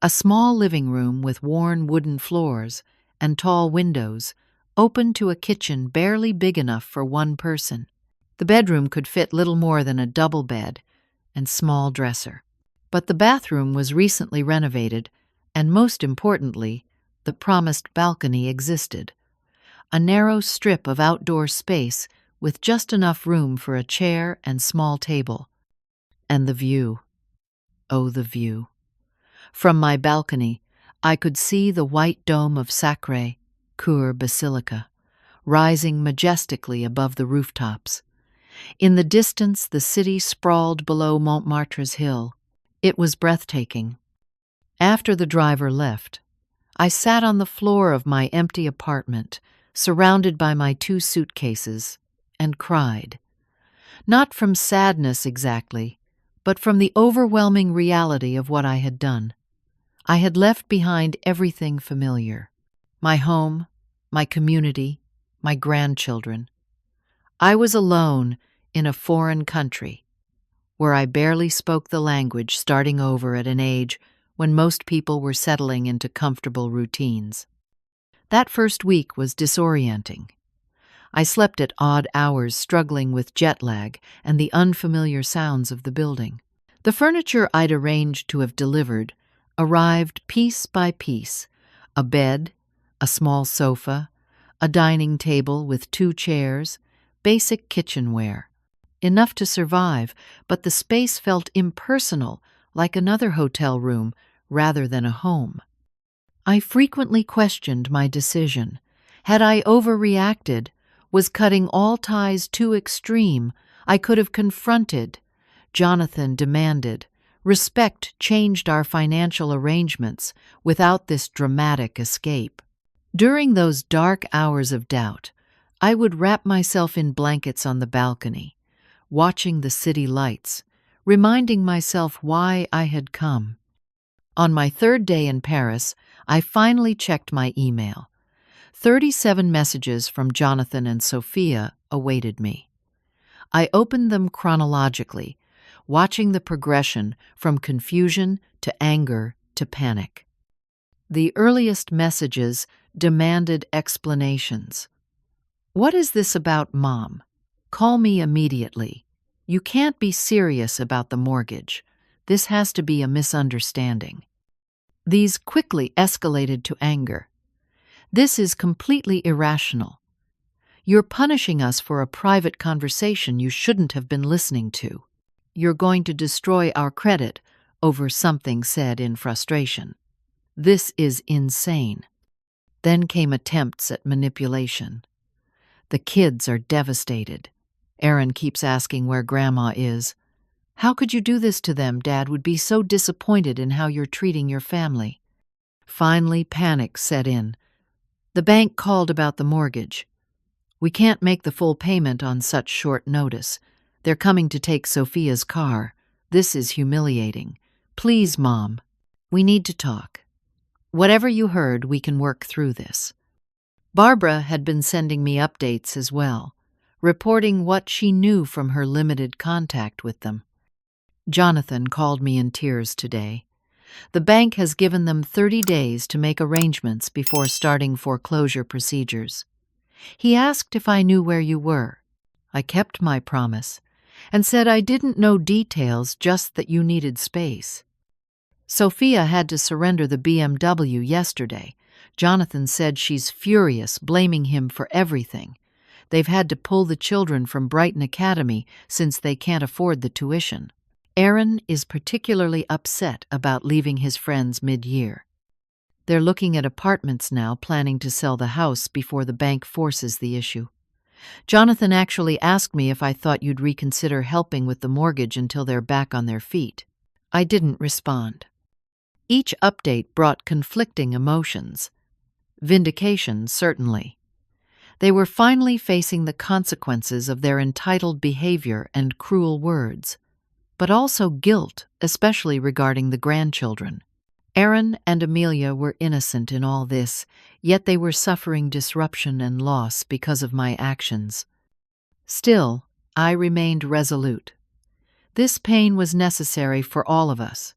A: A small living room with worn wooden floors and tall windows open to a kitchen barely big enough for one person. The bedroom could fit little more than a double bed and small dresser. But the bathroom was recently renovated, and most importantly, the promised balcony existed. A narrow strip of outdoor space with just enough room for a chair and small table. And the view. Oh, the view. From my balcony, I could see the white dome of Sacré-Cœur Basilica, rising majestically above the rooftops. In the distance, the city sprawled below Montmartre's hill. It was breathtaking. After the driver left, I sat on the floor of my empty apartment, surrounded by my 2 suitcases, and cried. Not from sadness exactly, but from the overwhelming reality of what I had done. I had left behind everything familiar. My home, my community, my grandchildren. I was alone in a foreign country, where I barely spoke the language, starting over at an age when most people were settling into comfortable routines. That first week was disorienting. I slept at odd hours, struggling with jet lag and the unfamiliar sounds of the building. The furniture I'd arranged to have delivered arrived piece by piece: a bed, a small sofa, a dining table with 2 chairs, basic kitchenware. Enough to survive, but the space felt impersonal, like another hotel room rather than a home. I frequently questioned my decision. Had I overreacted? Was cutting all ties too extreme? I could have confronted. Jonathan demanded. Respect changed our financial arrangements without this dramatic escape. During those dark hours of doubt, I would wrap myself in blankets on the balcony, watching the city lights, reminding myself why I had come. On my 3rd day in Paris, I finally checked my email. 37 messages from Jonathan and Sophia awaited me. I opened them chronologically, watching the progression from confusion to anger to panic. The earliest messages demanded explanations. What is this about, Mom? Call me immediately. You can't be serious about the mortgage. This has to be a misunderstanding. These quickly escalated to anger. This is completely irrational. You're punishing us for a private conversation you shouldn't have been listening to. You're going to destroy our credit over something said in frustration. This is insane. Then came attempts at manipulation. The kids are devastated. Aaron keeps asking where Grandma is. How could you do this to them? Dad would be so disappointed in how you're treating your family. Finally, panic set in. The bank called about the mortgage. We can't make the full payment on such short notice. They're coming to take Sophia's car. This is humiliating. Please, Mom. We need to talk. Whatever you heard, we can work through this. Barbara had been sending me updates as well, reporting what she knew from her limited contact with them. Jonathan called me in tears today. The bank has given them 30 days to make arrangements before starting foreclosure procedures. He asked if I knew where you were. I kept my promise and said I didn't know details, just that you needed space. Sophia had to surrender the BMW yesterday. Jonathan said she's furious, blaming him for everything. They've had to pull the children from Brighton Academy since they can't afford the tuition. Aaron is particularly upset about leaving his friends mid-year. They're looking at apartments now, planning to sell the house before the bank forces the issue. Jonathan actually asked me if I thought you'd reconsider helping with the mortgage until they're back on their feet. I didn't respond. Each update brought conflicting emotions. Vindication, certainly. They were finally facing the consequences of their entitled behavior and cruel words, but also guilt, especially regarding the grandchildren. Aaron and Amelia were innocent in all this, yet they were suffering disruption and loss because of my actions. Still, I remained resolute. This pain was necessary for all of us.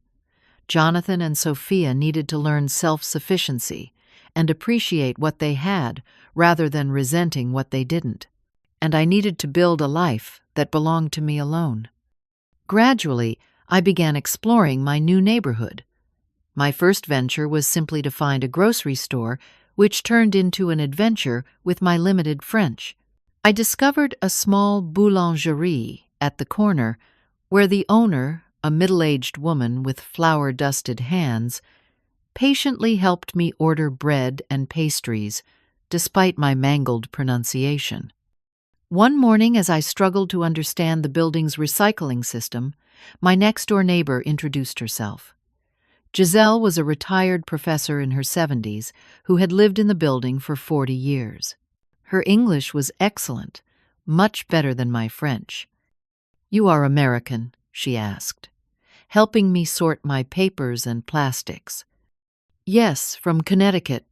A: Jonathan and Sophia needed to learn self-sufficiency and appreciate what they had rather than resenting what they didn't. And I needed to build a life that belonged to me alone. Gradually, I began exploring my new neighborhood. My first venture was simply to find a grocery store, which turned into an adventure with my limited French. I discovered a small boulangerie at the corner, where the owner, a middle-aged woman with flour-dusted hands, patiently helped me order bread and pastries, despite my mangled pronunciation. One morning, as I struggled to understand the building's recycling system, my next-door neighbor introduced herself. Giselle was a retired professor in her 70s who had lived in the building for 40 years. Her English was excellent, much better than my French. "You are American?" she asked, helping me sort my papers and plastics. "Yes, from Connecticut,"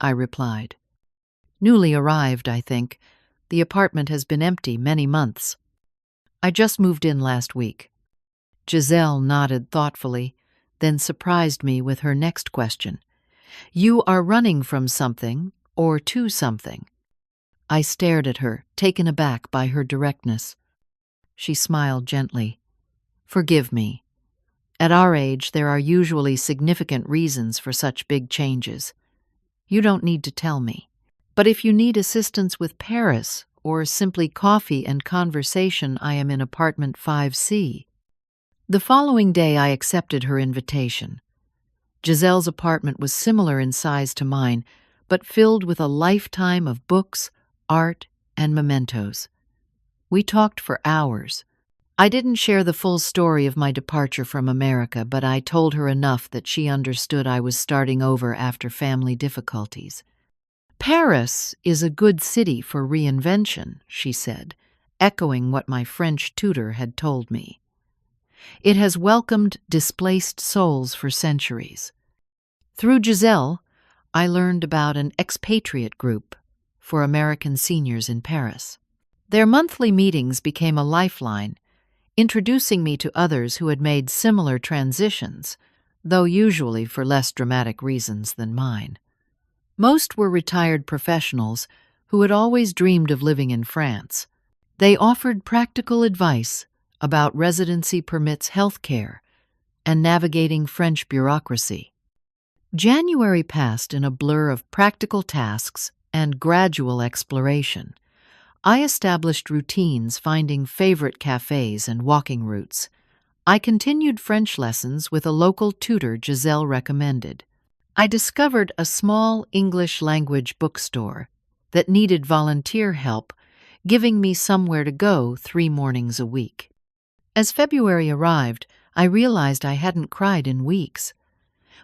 A: I replied. "Newly arrived, I think. The apartment has been empty many months." "I just moved in last week." Giselle nodded thoughtfully, then surprised me with her next question. "You are running from something or to something?" I stared at her, taken aback by her directness. She smiled gently. "Forgive me. At our age, there are usually significant reasons for such big changes. You don't need to tell me. But if you need assistance with Paris or simply coffee and conversation, I am in apartment 5C. The following day, I accepted her invitation. Giselle's apartment was similar in size to mine, but filled with a lifetime of books, art, and mementos. We talked for hours. I didn't share the full story of my departure from America, but I told her enough that she understood I was starting over after family difficulties. "Paris is a good city for reinvention," she said, echoing what my French tutor had told me. "It has welcomed displaced souls for centuries." Through Giselle, I learned about an expatriate group for American seniors in Paris. Their monthly meetings became a lifeline, introducing me to others who had made similar transitions, though usually for less dramatic reasons than mine. Most were retired professionals who had always dreamed of living in France. They offered practical advice about residency permits, health care, and navigating French bureaucracy. January passed in a blur of practical tasks and gradual exploration. I established routines, finding favorite cafes and walking routes. I continued French lessons with a local tutor Giselle recommended. I discovered a small English language bookstore that needed volunteer help, giving me somewhere to go 3 mornings a week. As February arrived, I realized I hadn't cried in weeks.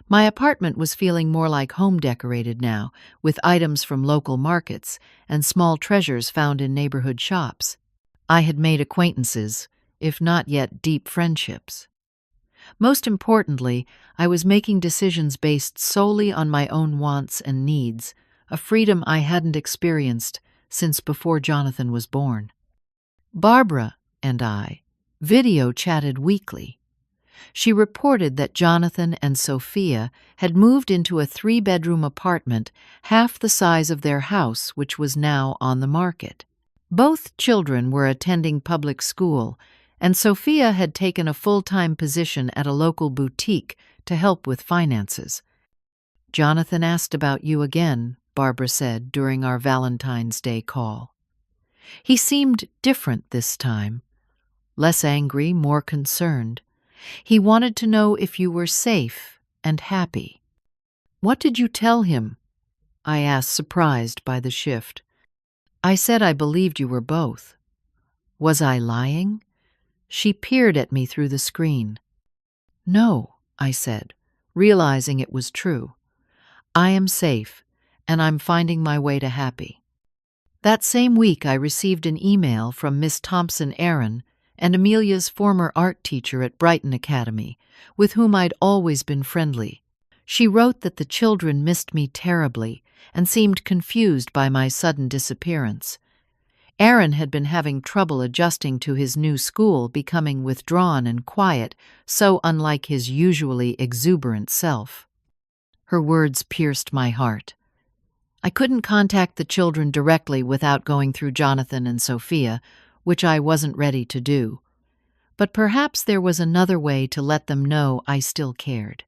A: My apartment was feeling more like home decorated now, with items from local markets and small treasures found in neighborhood shops. I had made acquaintances, if not yet deep friendships. Most importantly, I was making decisions based solely on my own wants and needs, a freedom I hadn't experienced since before Jonathan was born. Barbara and I video chatted weekly. She reported that Jonathan and Sophia had moved into a 3-bedroom apartment, half the size of their house, which was now on the market. Both children were attending public school, and Sophia had taken a full-time position at a local boutique to help with finances. "Jonathan asked about you again," Barbara said during our Valentine's Day call. "He seemed different this time, less angry, more concerned. He wanted to know if you were safe and happy." "What did you tell him?" I asked, surprised by the shift. "I said I believed you were both." "Was I lying?" She peered at me through the screen. "No," I said, realizing it was true. "I am safe, and I'm finding my way to happy." That same week, I received an email from Miss Thompson-Aaron and Amelia's former art teacher at Brighton Academy, with whom I'd always been friendly. She wrote that the children missed me terribly and seemed confused by my sudden disappearance. Aaron had been having trouble adjusting to his new school, becoming withdrawn and quiet, so unlike his usually exuberant self. Her words pierced my heart. I couldn't contact the children directly without going through Jonathan and Sophia, which I wasn't ready to do. But perhaps there was another way to let them know I still cared.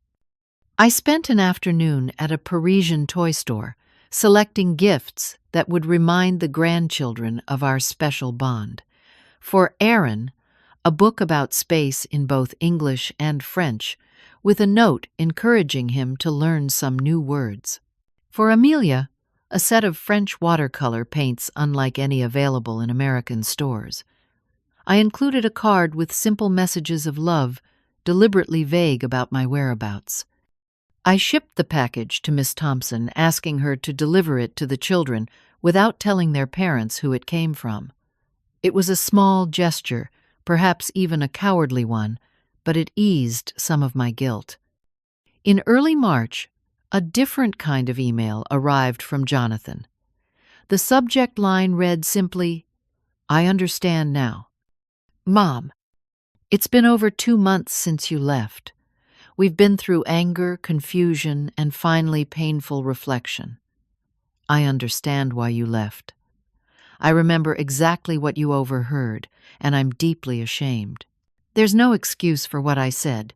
A: I spent an afternoon at a Parisian toy store, selecting gifts that would remind the grandchildren of our special bond. For Aaron, a book about space in both English and French, with a note encouraging him to learn some new words. For Amelia, a set of French watercolor paints unlike any available in American stores. I included a card with simple messages of love, deliberately vague about my whereabouts. I shipped the package to Miss Thompson, asking her to deliver it to the children without telling their parents who it came from. It was a small gesture, perhaps even a cowardly one, but it eased some of my guilt. In early March, a different kind of email arrived from Jonathan. The subject line read simply, "I understand now. Mom, it's been over 2 months since you left. We've been through anger, confusion, and finally painful reflection. I understand why you left. I remember exactly what you overheard, and I'm deeply ashamed. There's no excuse for what I said.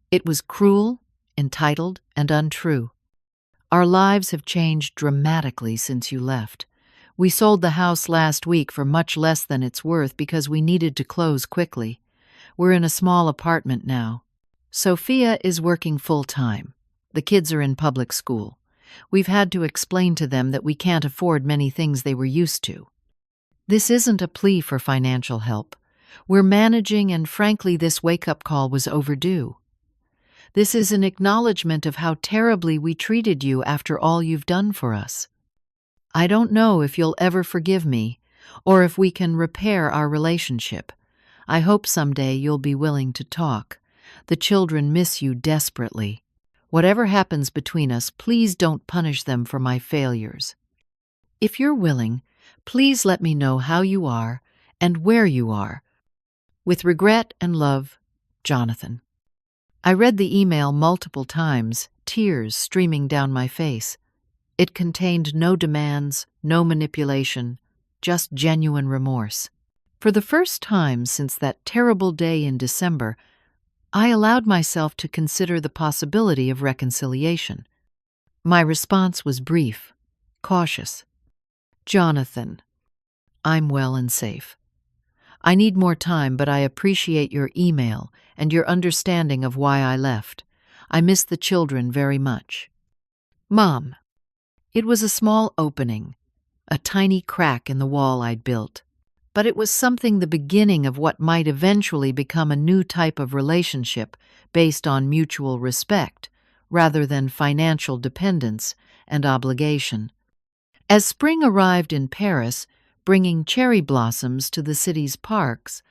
A: It was cruel, entitled, and untrue. Our lives have changed dramatically since you left. We sold the house last week for much less than it's worth because we needed to close quickly. We're in a small apartment now. Sophia is working full-time. The kids are in public school. We've had to explain to them that we can't afford many things they were used to. This isn't a plea for financial help. We're managing, and frankly, this wake-up call was overdue. This is an acknowledgement of how terribly we treated you after all you've done for us. I don't know if you'll ever forgive me, or if we can repair our relationship. I hope someday you'll be willing to talk. The children miss you desperately. Whatever happens between us, please don't punish them for my failures. If you're willing, please let me know how you are and where you are. With regret and love, Jonathan." I read the email multiple times, tears streaming down my face. It contained no demands, no manipulation, just genuine remorse. For the first time since that terrible day in December, I allowed myself to consider the possibility of reconciliation. My response was brief, cautious. "Jonathan, I'm well and safe. I need more time, but I appreciate your email and your understanding of why I left. I miss the children very much. Mom." It was a small opening, a tiny crack in the wall I'd built. But it was something, the beginning of what might eventually become a new type of relationship based on mutual respect, rather than financial dependence and obligation. As spring arrived in Paris, bringing cherry blossoms to the city's parks,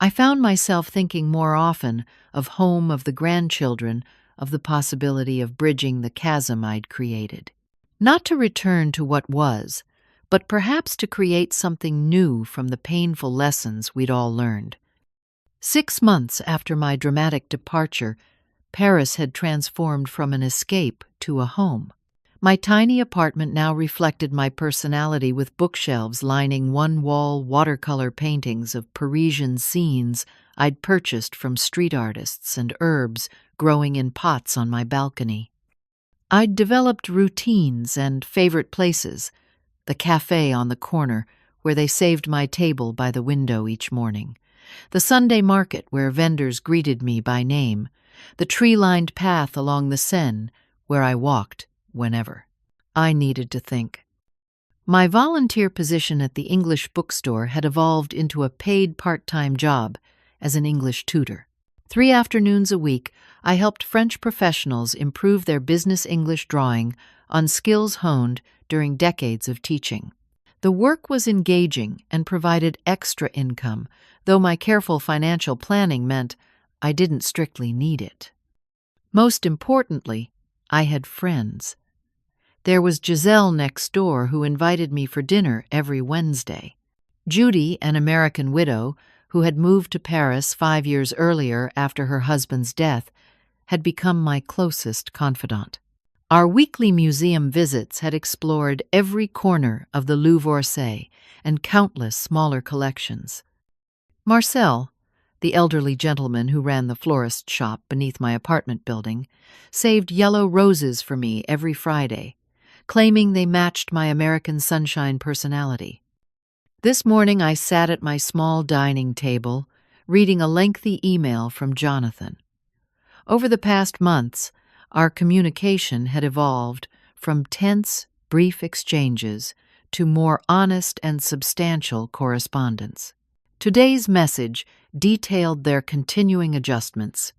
A: I found myself thinking more often of home, of the grandchildren, of the possibility of bridging the chasm I'd created. Not to return to what was, but perhaps to create something new from the painful lessons we'd all learned. 6 months after my dramatic departure, Paris had transformed from an escape to a home. My tiny apartment now reflected my personality, with bookshelves lining one wall, watercolor paintings of Parisian scenes I'd purchased from street artists and herbs growing in pots on my balcony. I'd developed routines and favorite places, the cafe on the corner where they saved my table by the window each morning, the Sunday market where vendors greeted me by name, the tree-lined path along the Seine where I walked whenever. I needed to think. My volunteer position at the English bookstore had evolved into a paid part-time job as an English tutor. 3 afternoons a week, I helped French professionals improve their business English drawing on skills honed during decades of teaching. The work was engaging and provided extra income, though my careful financial planning meant I didn't strictly need it. Most importantly, I had friends. There was Giselle next door who invited me for dinner every Wednesday. Judy, an American widow who had moved to Paris 5 years earlier after her husband's death, had become my closest confidant. Our weekly museum visits had explored every corner of the Louvre Orsay and countless smaller collections. Marcel, the elderly gentleman who ran the florist shop beneath my apartment building, saved yellow roses for me every Friday, claiming they matched my American sunshine personality. This morning I sat at my small dining table, reading a lengthy email from Jonathan. Over the past months, our communication had evolved from tense, brief exchanges to more honest and substantial correspondence. Today's message detailed their continuing adjustments.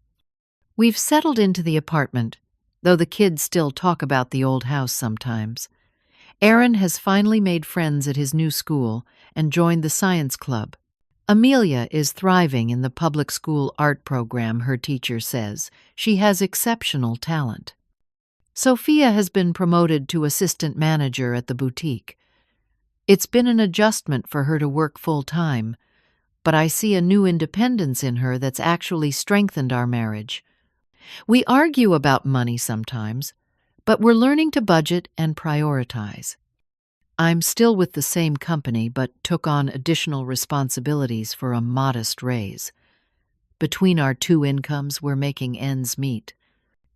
A: We've settled into the apartment, though the kids still talk about the old house sometimes. Aaron has finally made friends at his new school and joined the science club. Amelia is thriving in the public school art program, her teacher says. She has exceptional talent. Sophia has been promoted to assistant manager at the boutique. It's been an adjustment for her to work full-time, but I see a new independence in her that's actually strengthened our marriage. We argue about money sometimes, but we're learning to budget and prioritize. I'm still with the same company, but took on additional responsibilities for a modest raise. Between our 2 incomes, we're making ends meet.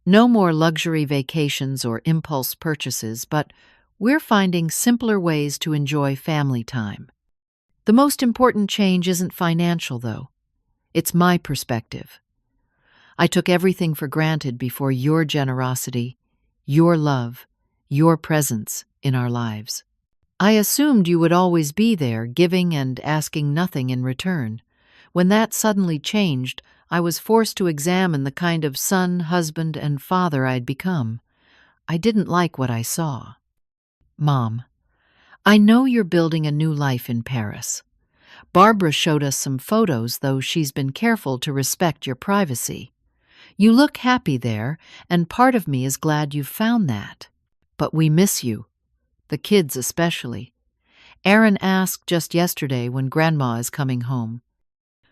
A: No more luxury vacations or impulse purchases, but we're finding simpler ways to enjoy family time. The most important change isn't financial, though. It's my perspective. I took everything for granted before your generosity, your love, your presence in our lives. I assumed you would always be there, giving and asking nothing in return. When that suddenly changed, I was forced to examine the kind of son, husband, and father I'd become. I didn't like what I saw. Mom, I know you're building a new life in Paris. Barbara showed us some photos, though she's been careful to respect your privacy. You look happy there, and part of me is glad you've found that. But we miss you. The kids especially. Aaron asked just yesterday when Grandma is coming home.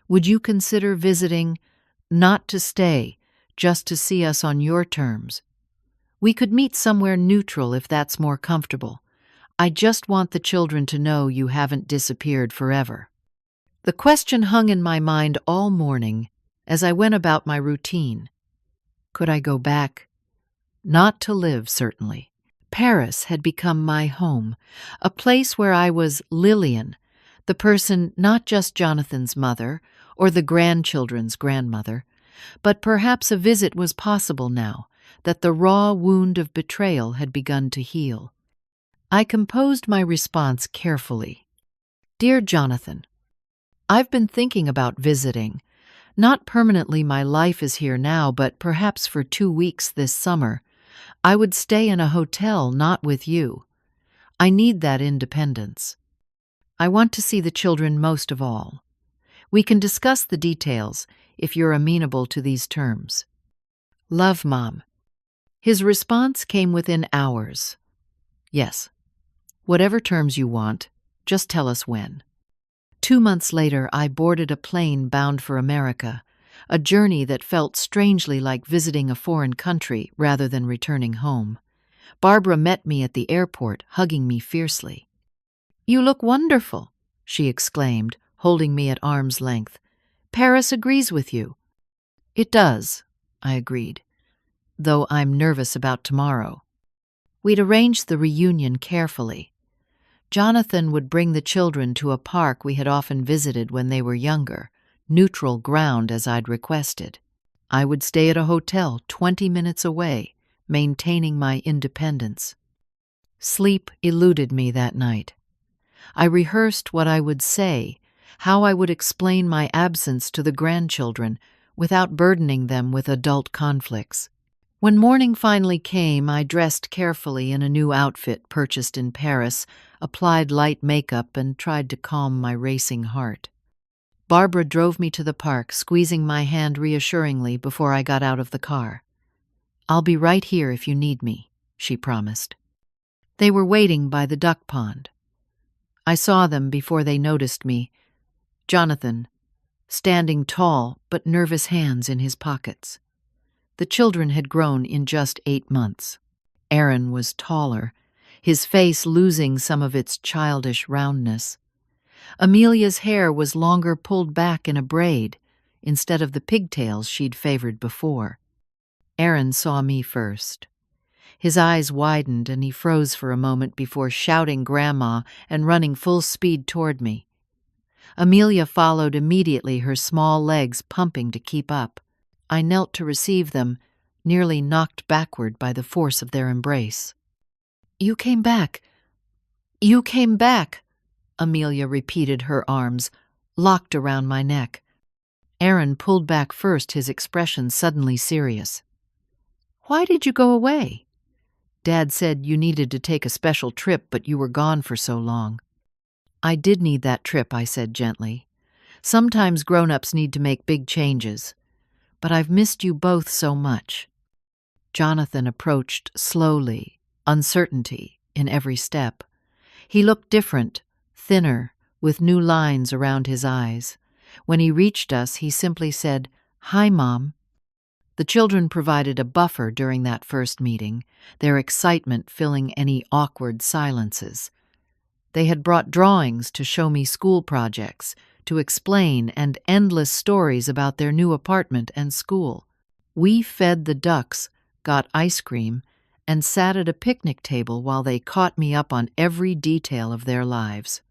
A: Would you consider visiting, not to stay, just to see us on your terms? We could meet somewhere neutral if that's more comfortable. I just want the children to know you haven't disappeared forever. The question hung in my mind all morning as I went about my routine. Could I go back? Not to live, certainly. Paris had become my home, a place where I was Lillian, the person not just Jonathan's mother or the grandchildren's grandmother, but perhaps a visit was possible now that the raw wound of betrayal had begun to heal. I composed my response carefully. Dear Jonathan, I've been thinking about visiting. Not permanently, my life is here now, but perhaps for 2 weeks this summer. I would stay in a hotel, not with you. I need that independence. I want to see the children most of all. We can discuss the details if you're amenable to these terms. Love, Mom. His response came within hours. Yes. Whatever terms you want, just tell us when. 2 months later, I boarded a plane bound for America, a journey that felt strangely like visiting a foreign country rather than returning home. Barbara met me at the airport, hugging me fiercely. You look wonderful, she exclaimed, holding me at arm's length. Paris agrees with you." "It does," I agreed, "though I'm nervous about tomorrow." We'd arranged the reunion carefully. Jonathan would bring the children to a park we had often visited when they were younger, neutral ground as I'd requested. I would stay at a hotel 20 minutes away, maintaining my independence. Sleep eluded me that night. I rehearsed what I would say, how I would explain my absence to the grandchildren without burdening them with adult conflicts. When morning finally came, I dressed carefully in a new outfit purchased in Paris, applied light makeup, and tried to calm my racing heart. Barbara drove me to the park, squeezing my hand reassuringly before I got out of the car. "I'll be right here if you need me," she promised. They were waiting by the duck pond. I saw them before they noticed me. Jonathan, standing tall but nervous hands in his pockets. The children had grown in just 8 months. Aaron was taller, his face losing some of its childish roundness. Amelia's hair was longer, pulled back in a braid, instead of the pigtails she'd favored before. Aaron saw me first. His eyes widened and he froze for a moment before shouting "Grandma" and running full speed toward me. Amelia followed immediately, her small legs pumping to keep up. I knelt to receive them, nearly knocked backward by the force of their embrace. "You came back. You came back," Amelia repeated, her arms locked around my neck. Aaron pulled back first, his expression suddenly serious. "Why did you go away? Dad said you needed to take a special trip, but you were gone for so long." "I did need that trip," I said gently. "Sometimes grown-ups need to make big changes. But I've missed you both so much." Jonathan approached slowly, uncertainty in every step. He looked different, thinner, with new lines around his eyes. When he reached us, he simply said, "Hi, Mom." The children provided a buffer during that first meeting, their excitement filling any awkward silences. They had brought drawings to show me school projects, to explain, and endless stories about their new apartment and school. We fed the ducks, got ice cream, and sat at a picnic table while they caught me up on every detail of their lives.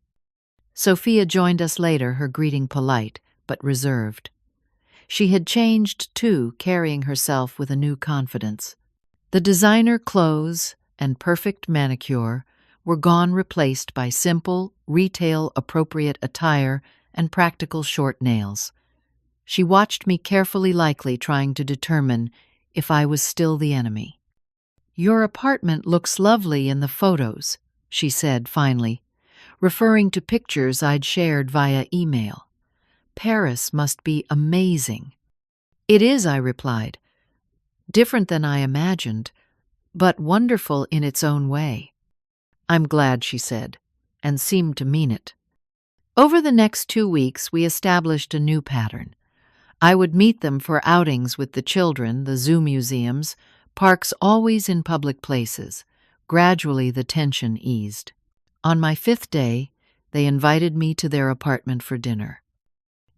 A: Sophia joined us later, her greeting polite, but reserved. She had changed, too, carrying herself with a new confidence. The designer clothes and perfect manicure were gone, replaced by simple, retail-appropriate attire and practical short nails. She watched me carefully, likely trying to determine if I was still the enemy. "Your apartment looks lovely in the photos," she said finally, referring to pictures I'd shared via email. "Paris must be amazing." "It is," I replied. "Different than I imagined, but wonderful in its own way." "I'm glad," she said, and seemed to mean it. Over the next 2 weeks, we established a new pattern. I would meet them for outings with the children, the zoo museums, parks, always in public places. Gradually, the tension eased. On my 5th day, they invited me to their apartment for dinner.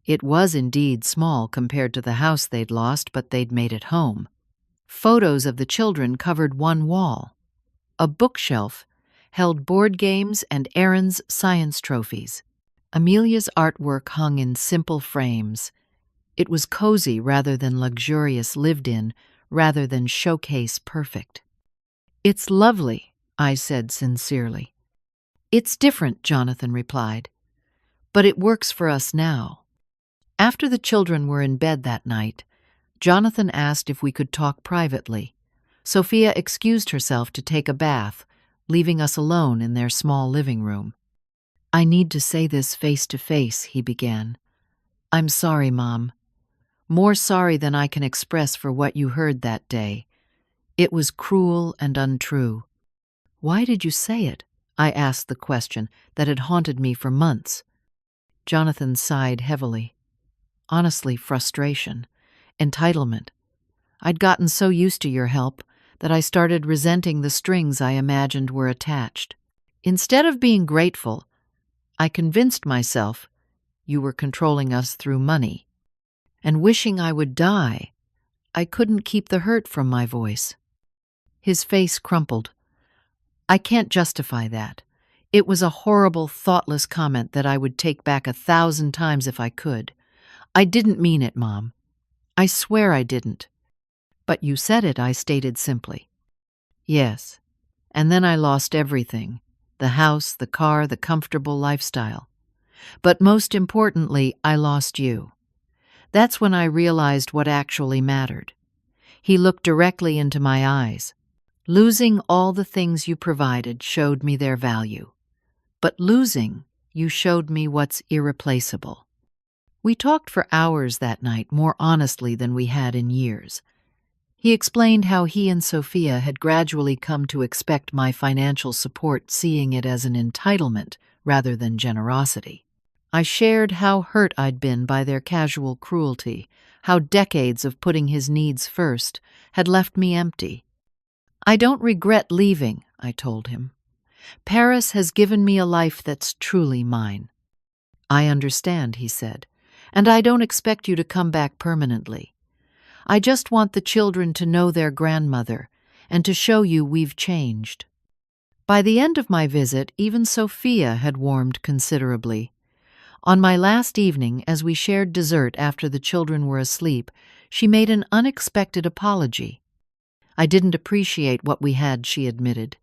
A: It was indeed small compared to the house they'd lost, but they'd made it home. Photos of the children covered one wall. A bookshelf held board games and Aaron's science trophies. Amelia's artwork hung in simple frames. It was cozy rather than luxurious, lived in rather than showcase perfect. "It's lovely," I said sincerely. "It's different," Jonathan replied. "But it works for us now." After the children were in bed that night, Jonathan asked if we could talk privately. Sophia excused herself to take a bath, leaving us alone in their small living room. "I need to say this face to face," he began. "I'm sorry, Mom. More sorry than I can express for what you heard that day. It was cruel and untrue." "Why did you say it?" I asked the question that had haunted me for months. Jonathan sighed heavily. Honestly, frustration. Entitlement. I'd gotten so used to your help that I started resenting the strings I imagined were attached. Instead of being grateful, I convinced myself you were controlling us through money. and wishing I would die, I couldn't keep the hurt from my voice. His face crumpled. I can't justify that. It was a horrible, thoughtless comment that I would take back 1,000 times if I could. I didn't mean it, Mom. I swear I didn't. But you said it, I stated simply. Yes. And then I lost everything. The house, the car, the comfortable lifestyle. But most importantly, I lost you. That's when I realized what actually mattered. He looked directly into my eyes. Losing all the things you provided showed me their value. But losing, you showed me what's irreplaceable. We talked for hours that night, more honestly than we had in years. He explained how he and Sophia had gradually come to expect my financial support, seeing it as an entitlement rather than generosity. I shared how hurt I'd been by their casual cruelty, how decades of putting his needs first had left me empty. I don't regret leaving, I told him. Paris has given me a life that's truly mine. I understand, he said, and I don't expect you to come back permanently. I just want the children to know their grandmother and to show you we've changed. By the end of my visit, even Sophia had warmed considerably. On my last evening, as we shared dessert after the children were asleep, she made an unexpected apology. I didn't appreciate what we had, she admitted.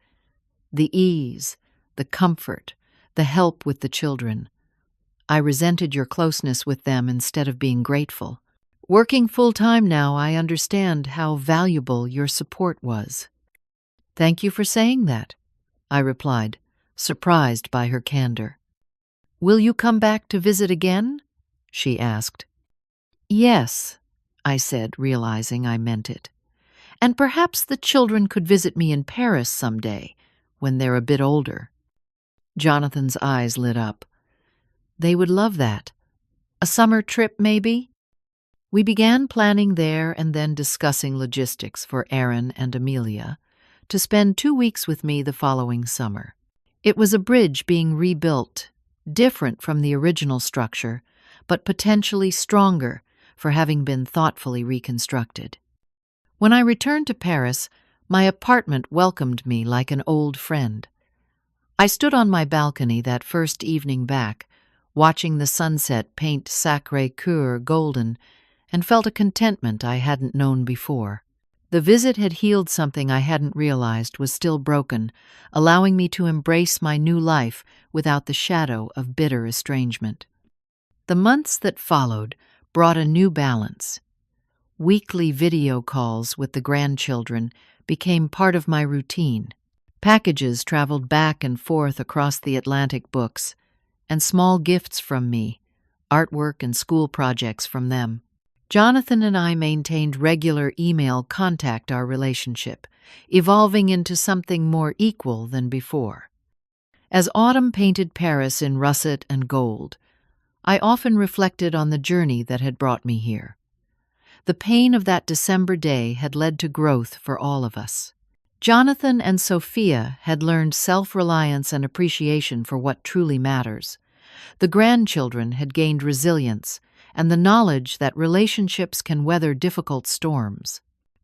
A: The ease, the comfort, the help with the children. I resented your closeness with them instead of being grateful. Working full-time now, I understand how valuable your support was. Thank you for saying that, I replied, surprised by her candor. Will you come back to visit again? She asked. Yes, I said, realizing I meant it. And perhaps the children could visit me in Paris someday, when they're a bit older. Jonathan's eyes lit up. They would love that. A summer trip, maybe? We began planning there and then discussing logistics for Aaron and Amelia to spend 2 weeks with me the following summer. It was a bridge being rebuilt, different from the original structure, but potentially stronger for having been thoughtfully reconstructed. When I returned to Paris, my apartment welcomed me like an old friend. I stood on my balcony that first evening back, watching the sunset paint Sacré-Cœur golden, and felt a contentment I hadn't known before. The visit had healed something I hadn't realized was still broken, allowing me to embrace my new life without the shadow of bitter estrangement. The months that followed brought a new balance. Weekly video calls with the grandchildren became part of my routine. Packages traveled back and forth across the Atlantic books, and small gifts from me, artwork and school projects from them. Jonathan and I maintained regular email contact our relationship, evolving into something more equal than before. As autumn painted Paris in russet and gold, I often reflected on the journey that had brought me here. The pain of that December day had led to growth for all of us. Jonathan and Sophia had learned self-reliance and appreciation for what truly matters. The grandchildren had gained resilience and the knowledge that relationships can weather difficult storms.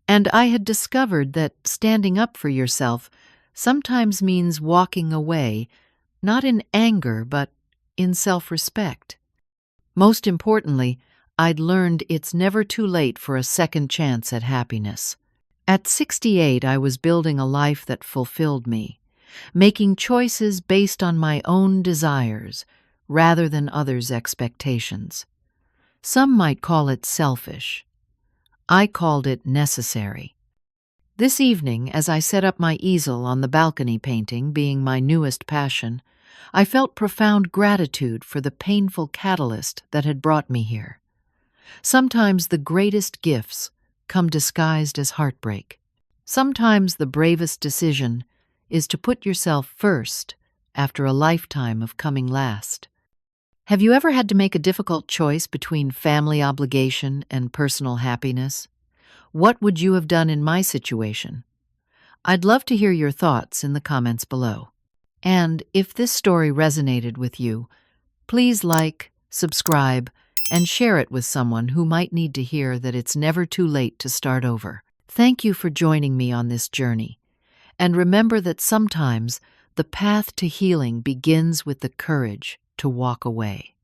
A: And I had discovered that standing up for yourself sometimes means walking away, not in anger, but in self-respect. Most importantly, I'd learned it's never too late for a second chance at happiness. At 68, I was building a life that fulfilled me, making choices based on my own desires rather than others' expectations. Some might call it selfish. I called it necessary. This evening, as I set up my easel on the balcony, painting being my newest passion, I felt profound gratitude for the painful catalyst that had brought me here. Sometimes the greatest gifts come disguised as heartbreak. Sometimes the bravest decision is to put yourself first after a lifetime of coming last. Have you ever had to make a difficult choice between family obligation and personal happiness? What would you have done in my situation? I'd love to hear your thoughts in the comments below. And if this story resonated with you, please like, subscribe, and share it with someone who might need to hear that it's never too late to start over. Thank you for joining me on this journey. And remember that sometimes the path to healing begins with the courage to walk away.